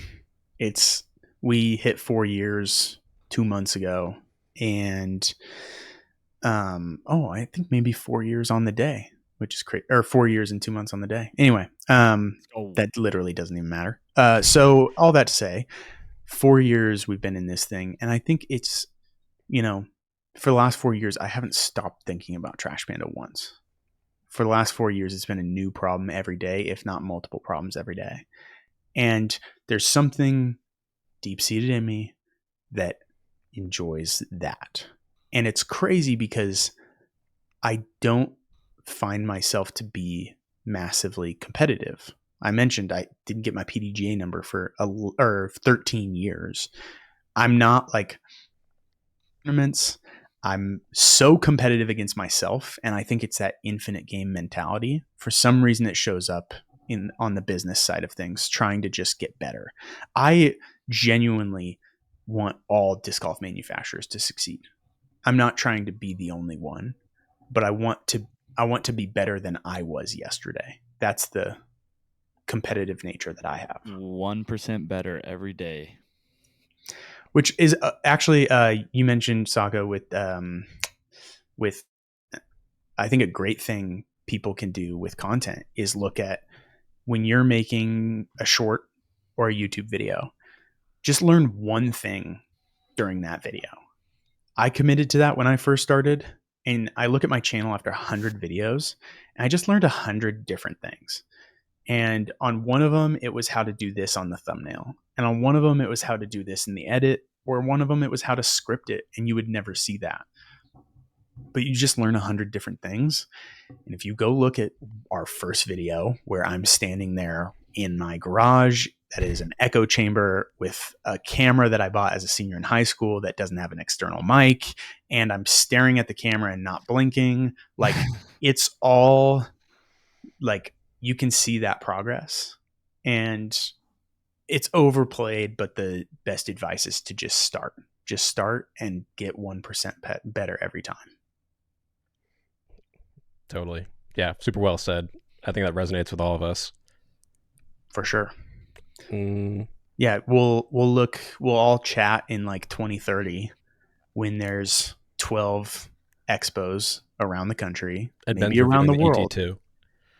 we hit 4 years 2 months ago, and I think maybe 4 years on the day, which is crazy, or 4 years and 2 months on the day. Anyway, that literally doesn't even matter. So all that to say, 4 years we've been in this thing, and I think it's, for the last 4 years, I haven't stopped thinking about Trash Panda once. For the last 4 years, it's been a new problem every day, if not multiple problems every day. And there's something deep-seated in me that enjoys that. And it's crazy because I don't find myself to be massively competitive. I mentioned I didn't get my PDGA number for 13 years. I'm not like tournaments. I'm so competitive against myself, and I think it's that infinite game mentality. For some reason, it shows up on the business side of things, trying to just get better. I genuinely want all disc golf manufacturers to succeed. I'm not trying to be the only one, but I want to be better than I was yesterday. That's the competitive nature that I have. 1% better every day. Which is actually, you mentioned, Sajko, with I think a great thing people can do with content is look at, when you're making a short or a YouTube video, just learn one thing during that video. I committed to that when I first started, and I look at my channel after 100 videos, and I just learned 100 different things. And on one of them, it was how to do this on the thumbnail. And on one of them, it was how to do this in the edit. Or one of them, it was how to script it. And you would never see that. But you just learn 100 different things. And if you go look at our first video where I'm standing there in my garage, that is an echo chamber with a camera that I bought as a senior in high school that doesn't have an external mic. And I'm staring at the camera and not blinking. Like, it's all like, you can see that progress. And it's overplayed, but the best advice is to just start. Just start and get 1% better every time. Totally. Yeah, super well said. I think that resonates with all of us. For sure. Yeah, we'll all chat in like 2030 when there's 12 expos around the country, And maybe Ben's around the reviewing world. ET2.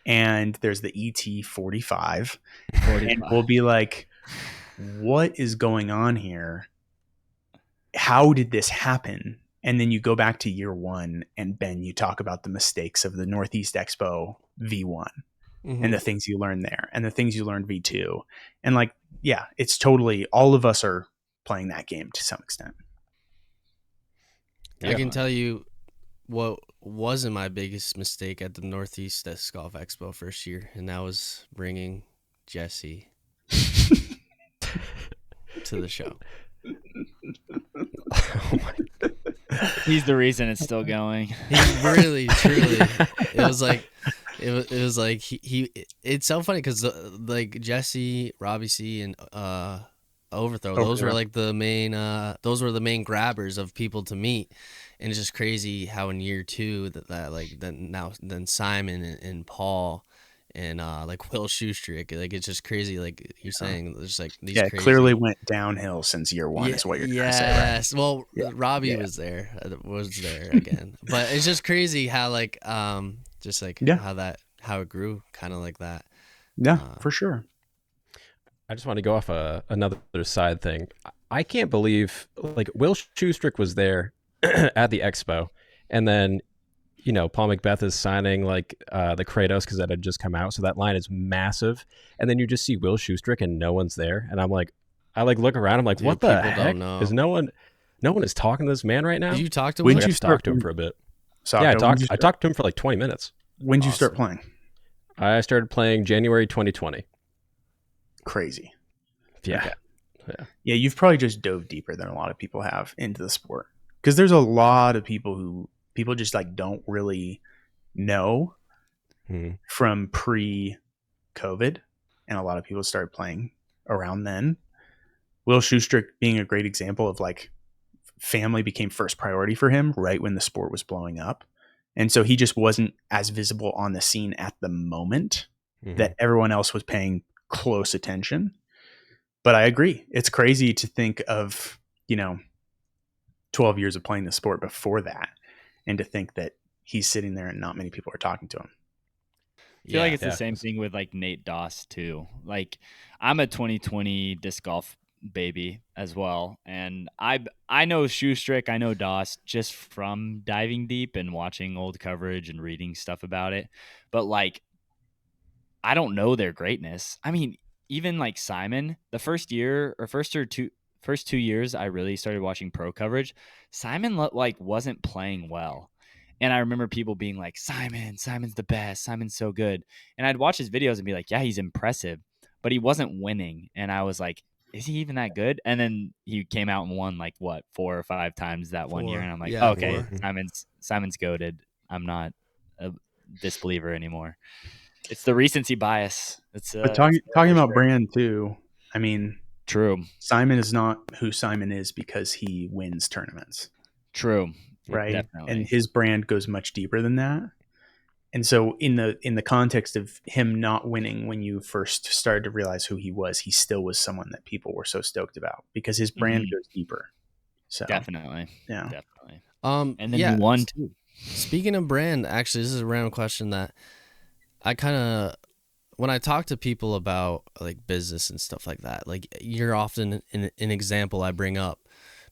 And there's the ET45. And we'll be like, what is going on here? How did this happen? And then you go back to year one, and Ben, you talk about the mistakes of the Northeast Expo V1 and the things you learned there and the things you learned V2. And like, yeah, it's totally, all of us are playing that game to some extent. I can tell you what wasn't my biggest mistake at the Northeast Disc Golf Expo first year, and that was bringing Jesse to the show. Oh my. He's the reason it's still going. He really, truly, it was like he it's so funny because like Jesse, Robbie C, and Overthrow, those were like the main those were the main grabbers of people to meet. And it's just crazy how in year two that like then Simon and Paul and like Will Shoestrick, like it's just crazy. Like you're saying, there's like these. Yeah, it crazy... clearly went downhill since year one. Is what you're trying to say, right? Yes. Well, Robbie was there again, but it's just crazy how like just like how it grew, kind of like that. Yeah, for sure. I just want to go off another side thing. I can't believe like Will Shoestrick was there at the expo, and then Paul Macbeth is signing like the Kratos because that had just come out, so that line is massive, and then you just see Will Shoestrick and no one's there, and I look around, I'm like, dude, what the heck? Is no one is talking to this man right now? Did you talk to him? When did you talk to him for a bit? Yeah, I talked to him for like 20 minutes. When did you start playing? I started playing January 2020. Crazy. Yeah. Okay. Yeah, you've probably just dove deeper than a lot of people have into the sport, because there's a lot of people just like don't really know from pre-COVID, and a lot of people started playing around then. Will Shoestrick being a great example of like family became first priority for him right when the sport was blowing up. And so he just wasn't as visible on the scene at the moment that everyone else was paying close attention. But I agree. It's crazy to think of, 12 years of playing the sport before that, and to think that he's sitting there and not many people are talking to him. I feel like it's the same thing with like Nate Doss too. Like I'm a 2020 disc golf baby as well, and I know Shoestrick, I know Doss just from diving deep and watching old coverage and reading stuff about it. But like, I don't know their greatness. I mean, even like Simon, the first 2 years I really started watching pro coverage, Simon like wasn't playing well. And I remember people being like, Simon's the best. Simon's so good. And I'd watch his videos and be like, yeah, he's impressive, but he wasn't winning. And I was like, is he even that good? And then he came out and won like 4 or 5 times that 1 year. And I'm like, okay, 4. Simon's goated. I'm not a disbeliever anymore. It's the recency bias. But talking about brand too. I mean, true. Simon is not who Simon is because he wins tournaments. True. Right. Definitely. And his brand goes much deeper than that. And so in the context of him not winning, when you first started to realize who he was, he still was someone that people were so stoked about because his brand goes deeper. So definitely. Yeah. Definitely. And then he won too. Speaking of brand, actually, this is a random question that I kind of, when I talk to people about like business and stuff like that, like you're often an example I bring up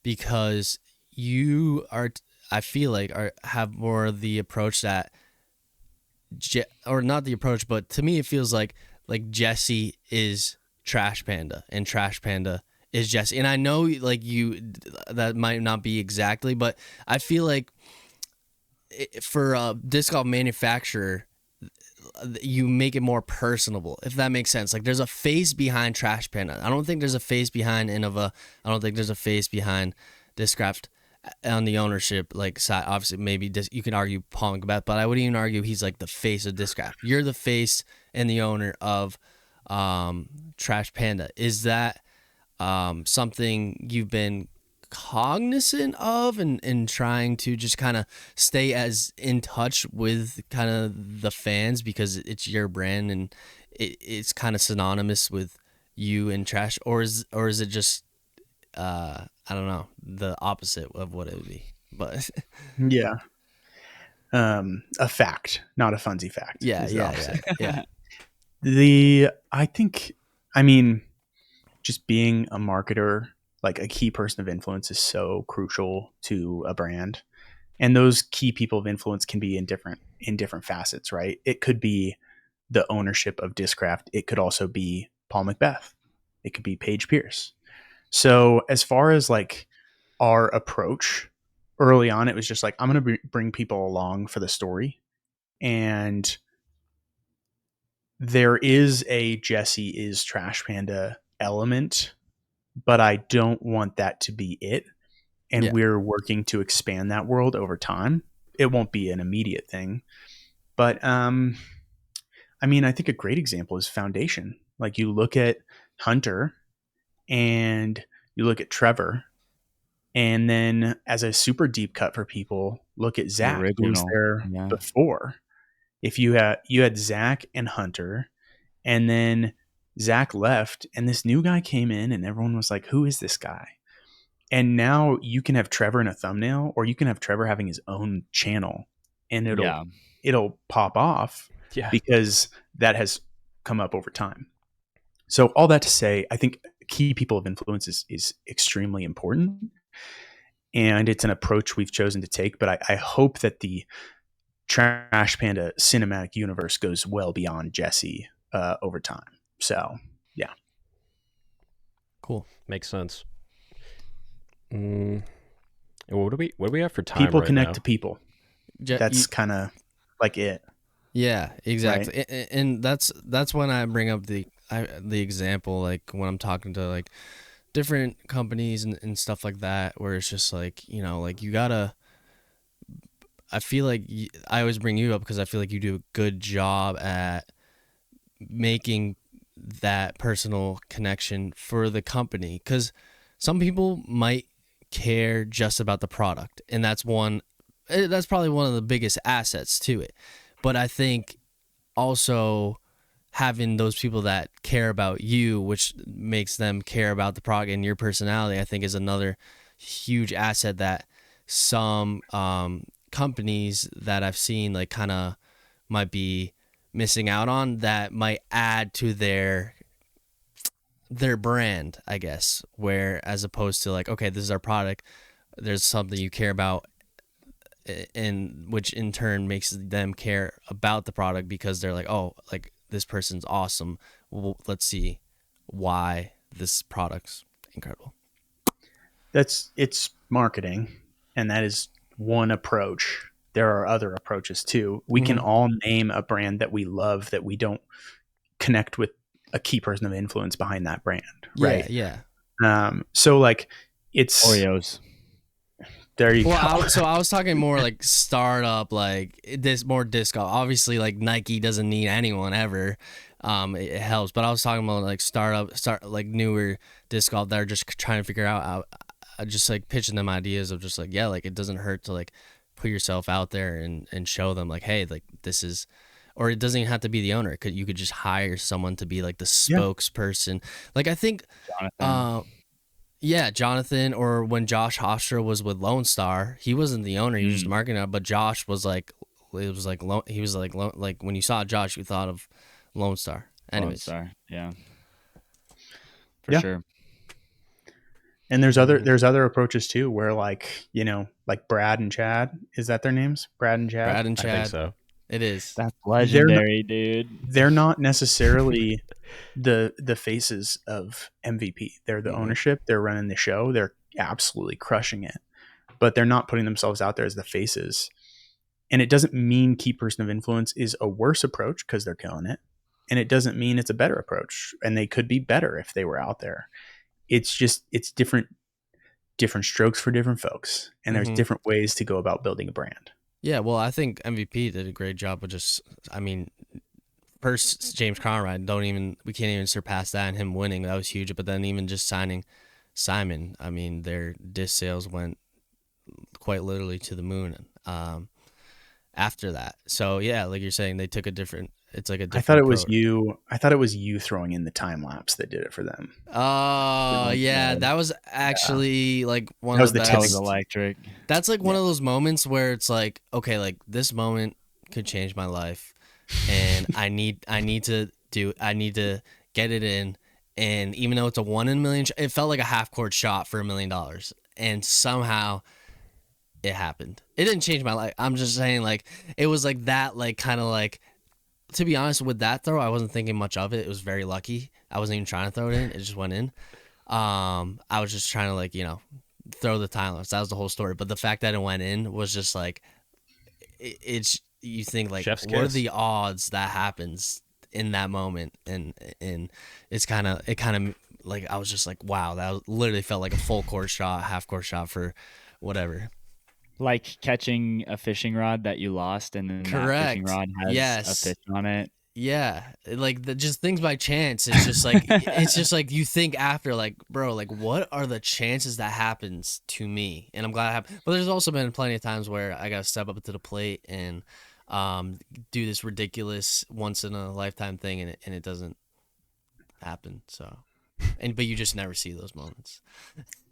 because you are, I feel like have more of the approach that, or not the approach, but to me it feels like like Jesse is Trash Panda and Trash Panda is Jesse. And I know like that might not be exactly, but I feel like for a disc golf manufacturer, you make it more personable, if that makes sense. Like there's a face behind Trash Panda. I don't think there's a face behind Innova. I don't think there's a face behind Discraft on the ownership like side. Obviously, maybe you can argue Paul McBeth, but I wouldn't even argue he's like the face of Discraft. You're the face and the owner of Trash Panda. Is that something you've been cognizant of and trying to just kind of stay as in touch with kind of the fans because it's your brand and it's kind of synonymous with you and Trash, or is it just I don't know, the opposite of what it would be? But Yeah. A fact, not a Funsie fact. Yeah. I mean, just being a marketer, like a key person of influence is so crucial to a brand. And those key people of influence can be in different facets, right? It could be the ownership of Discraft. It could also be Paul McBeth. It could be Paige Pierce. So as far as like our approach early on, it was just like, I'm going to bring people along for the story. And there is a Jesse is Trash Panda element, but I don't want that to be it. And we're working to expand that world over time. It won't be an immediate thing. But I mean, I think a great example is Foundation. Like you look at Hunter and you look at Trevor, and then as a super deep cut for people, look at Zach, who was there before. If you had Zach and Hunter, and then Zach left, and this new guy came in, and everyone was like, "Who is this guy?" And now you can have Trevor in a thumbnail, or you can have Trevor having his own channel, and it'll pop off because that has come up over time. So all that to say, I think key people of influence is extremely important, and it's an approach we've chosen to take. But I hope that the Trash Panda cinematic universe goes well beyond Jesse over time. So yeah, cool, makes sense. What do we have for time? People right connect now? to people. That's kind of like it. Yeah, exactly. Right? And that's when I bring up the example, like when I'm talking to like different companies and stuff like that, where it's just like, you know, like you gotta, I feel like I always bring you up because I feel like you do a good job at making that personal connection for the company, because some people might care just about the product, and that's probably one of the biggest assets to it. But I think also having those people that care about you, which makes them care about the product and your personality, I think is another huge asset that some companies that I've seen like kind of might be missing out on, that might add to their brand, I guess, where as opposed to like, okay, this is our product, there's something you care about, and which in turn makes them care about the product because they're like, oh, like this person's awesome. Well, let's see why this product's incredible. It's marketing, and that is one approach. There are other approaches too. We can all name a brand that we love that we don't connect with a key person of influence behind that brand, right? Yeah. So like it's Oreos. There you go. I was talking more like startup, like this more disc golf. Obviously, like Nike doesn't need anyone ever. It helps, but I was talking about like like newer disc golf that are just trying to figure out. Just like pitching them ideas of just like, yeah, like it doesn't hurt to like put yourself out there and show them like, hey, like this is. Or it doesn't even have to be the owner. You could just hire someone to be like the spokesperson. Like I think, Jonathan. Or when Josh Hofstra was with Lone Star, he wasn't the owner. He was just marketing it. But Josh was like, like when you saw Josh, you thought of Lone Star. Anyways, Lone Star, yeah, for sure. And there's other approaches too, where like, you know, like Brad and Chad, is that their names? Brad and Chad. I think so. It is. That's They're not, legendary, dude. they're not necessarily the faces of MVP. They're the Mhm. ownership. They're running the show. They're absolutely crushing it, but they're not putting themselves out there as the faces. And it doesn't mean key person of influence is a worse approach because they're killing it. And it doesn't mean it's a better approach. And they could be better if they were out there. It's just, it's different strokes for different folks. And there's Mhm. different ways to go about building a brand. Yeah, well, I think MVP did a great job of first James Conrad, we can't even surpass that and him winning. That was huge. But then even just signing Simon, I mean, their disc sales went quite literally to the moon after that. So yeah, like you're saying, they took it's like a different I thought it was approach. I thought it was you throwing in the time lapse that did it for them. Oh yeah, that was actually like one That of was the the That best. was tipping. electric. That's like one of those moments where it's like, okay, like this moment could change my life, and I need to get it in. And even though it's a 1 in a million, it felt like a half court shot for $1 million, and somehow it happened. It didn't change my life. I'm just saying, like, it was like that, like kind of like. To be honest, with that throw, I wasn't thinking much of it. It was very lucky. I wasn't even trying to throw it in. It just went in. I was just trying to, like, throw the timeless. That was the whole story. But the fact that it went in was just like, it's, you think like, Chef's what are kiss. the odds that happens in that moment? And it kind of like, I was just like, wow, literally felt like a full court shot, half court shot for whatever. Like catching a fishing rod that you lost, and then that fishing Correct. rod has a Yes. fish on it. Yeah, like just things by chance. It's just like you think after, like, bro, like what are the chances that happens to me? And I'm glad it happened. But there's also been plenty of times where I got to step up to the plate and do this ridiculous once in a lifetime thing, and it doesn't happen. So, but you just never see those moments.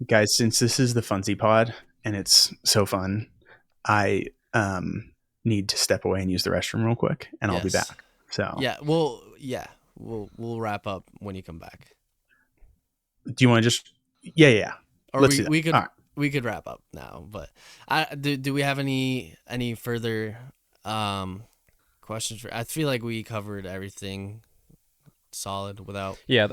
Guys, since this is the Funsie pod and it's so fun, I need to step away and use the restroom real quick, and I'll be Yes. back. So we'll wrap up when you come back. do you want to just Or let's do that. we could All right. we could wrap up now, but do we have any further questions? I feel like we covered everything solid without. Yeah,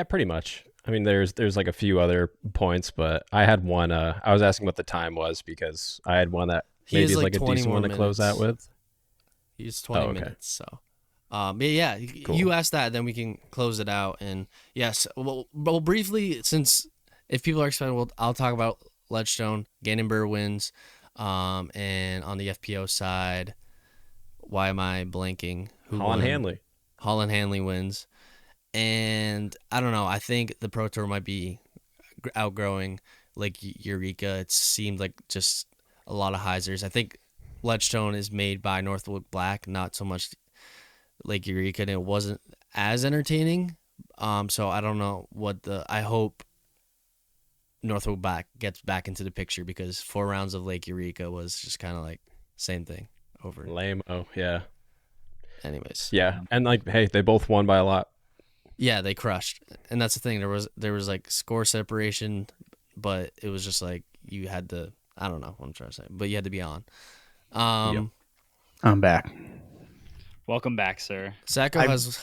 pretty much. I mean, there's like a few other points, but I had one. I was asking what the time was because I had one that He maybe has is like like a 20 decent more one to close out minutes. with. He's 20 Oh, okay. minutes, so. Yeah, Cool. you asked that, then we can close it out. And yes, well, briefly, since if people are excited, I'll talk about Ledgestone. Gannon wins, and on the FPO side, why am I blanking? Holland won? Hanley. Holland Hanley wins, and I don't know. I think the Pro Tour might be outgrowing like Eureka. It seemed like just a lot of hyzers. I think Ledgestone is made by Northwood Black, not so much Lake Eureka, and it wasn't as entertaining. So I don't know I hope Northwood Black gets back into the picture, because 4 rounds of Lake Eureka was just kind of like same thing over. Lame. Oh, yeah. Anyways. Yeah. And like, hey, they both won by a lot. Yeah, they crushed. And that's the thing. There was like score separation, but it was just like you had to, I don't know what I'm trying to say, but you had to be on. Yep. I'm back. Welcome back, sir. Sajko has.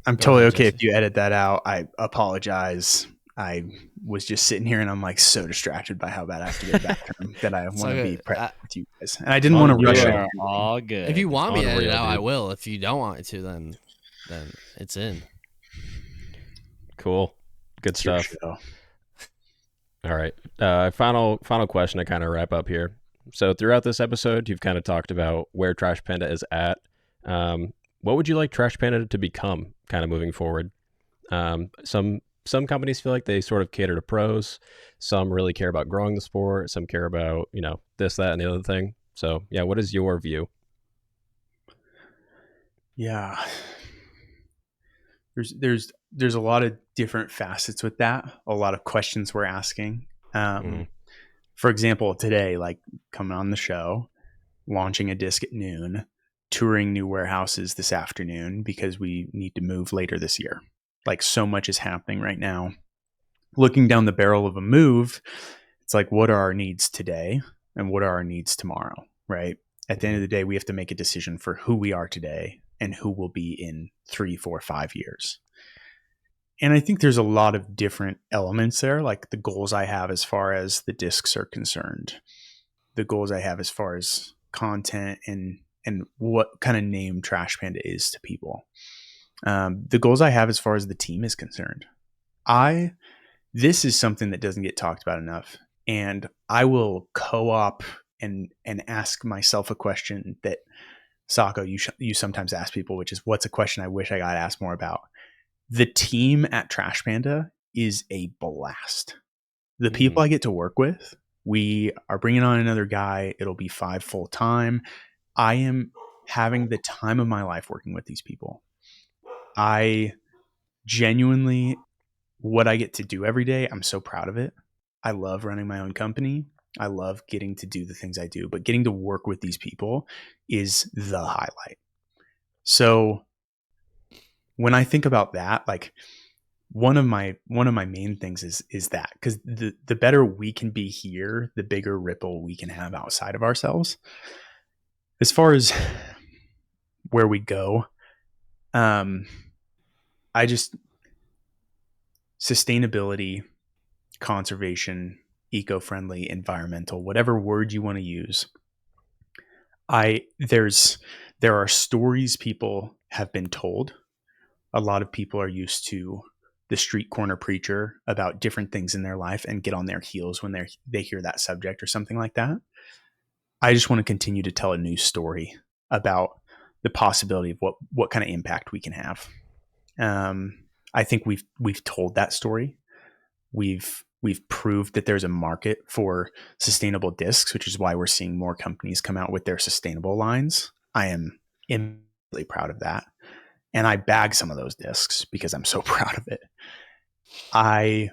I'm Go totally ahead, okay Jesse. if you edit that out. I apologize. I was just sitting here and I'm like so distracted by how bad I have to get to the bathroom that I want to be present with you guys. And I didn't want to You rush are it. all good. If you want me to edit it Unreal, out, I dude. will. If you don't want it to, then it's in. Cool. Good It's your stuff. show. All right. Final question to kind of wrap up here. So throughout this episode, you've kind of talked about where Trash Panda is at. What would you like Trash Panda to become kind of moving forward? Some companies feel like they sort of cater to pros. Some really care about growing the sport. Some care about, this, that, and the other thing. So yeah, what is your view? Yeah. There's a lot of different facets with that. A lot of questions we're asking. For example, today, like coming on the show, launching a disc at noon, touring new warehouses this afternoon because we need to move later this year. Like so much is happening right now. Looking down the barrel of a move, it's like, what are our needs today and what are our needs tomorrow, right? At the end of the day, we have to make a decision for who we are today and who we'll be in 3, 4, 5 years. And I think there's a lot of different elements there, like the goals I have as far as the discs are concerned, the goals I have as far as content and what kind of name Trash Panda is to people. The goals I have as far as the team is concerned. This is something that doesn't get talked about enough. And I will co-op and ask myself a question that, Sajko, you sometimes ask people, which is, what's a question I wish I got asked more about? The team at Trash Panda is a blast. The people I get to work with, we are bringing on another guy. It'll be 5 full time. I am having the time of my life working with these people. I genuinely, what I get to do every day, I'm so proud of it. I love running my own company. I love getting to do the things I do, but getting to work with these people is the highlight. So when I think about that, like one of my main things is that, because the better we can be here, the bigger ripple we can have outside of ourselves. As far as where we go, sustainability, conservation, eco-friendly, environmental, whatever word you want to use. There are stories people have been told. A lot of people are used to the street corner preacher about different things in their life and get on their heels when they hear that subject or something like that. I just want to continue to tell a new story about the possibility of what kind of impact we can have. I think we've told that story. We've proved that there's a market for sustainable discs, which is why we're seeing more companies come out with their sustainable lines. I am immensely proud of that. And I bag some of those discs because I'm so proud of it. I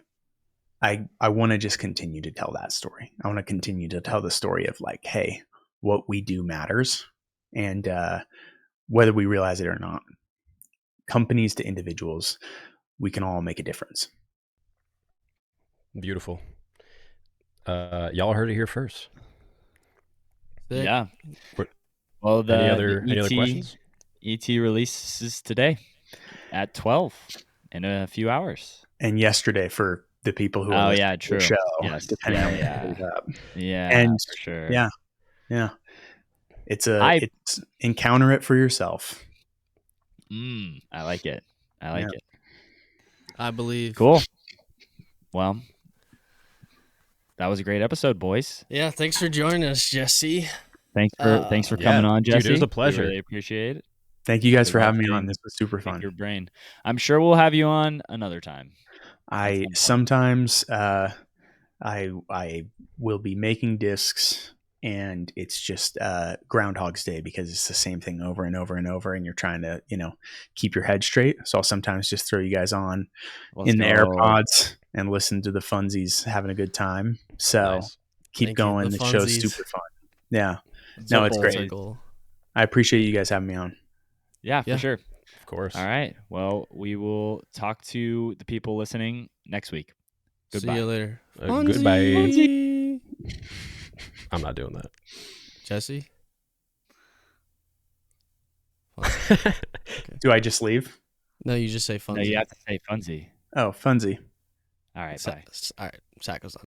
want to just continue to tell that story. I want to continue to tell the story of like, hey, what we do matters. And whether we realize it or not, companies to individuals, we can all make a difference. Beautiful. Y'all heard it here first. Sick. Yeah. Well, Any other questions? ET releases today at 12 in a few hours. And yesterday for the people who are listening to the show, yes. depending on when it up. Yeah, and for sure. Yeah. It's encounter it for yourself. I like it. It. I believe. Cool. Well, that was a great episode, boys. Yeah, thanks for joining us, Jesse. Thanks for coming on, Jesse. Dude, it was a pleasure. We really appreciate it. Thank you guys for having me on. This was super fun. Your brain. I'm sure we'll have you on another time. I sometimes I will be making discs and it's just Groundhog's Day because it's the same thing over and over and over, and you're trying to keep your head straight. So I'll sometimes just throw you guys on the AirPods and listen to the Funsies having a good time. So keep going. The show's super fun. Yeah. No, it's great. Circle. I appreciate you guys having me on. Yeah, for sure. Of course. All right. Well, we will talk to the people listening next week. Goodbye. See you later. Goodbye. Funsie. I'm not doing that. Jesse? Okay. Do I just leave? No, you just say Funsie. No, you have to say Funsie. Oh, Funsie. All right, bye. All right, Sajko's on.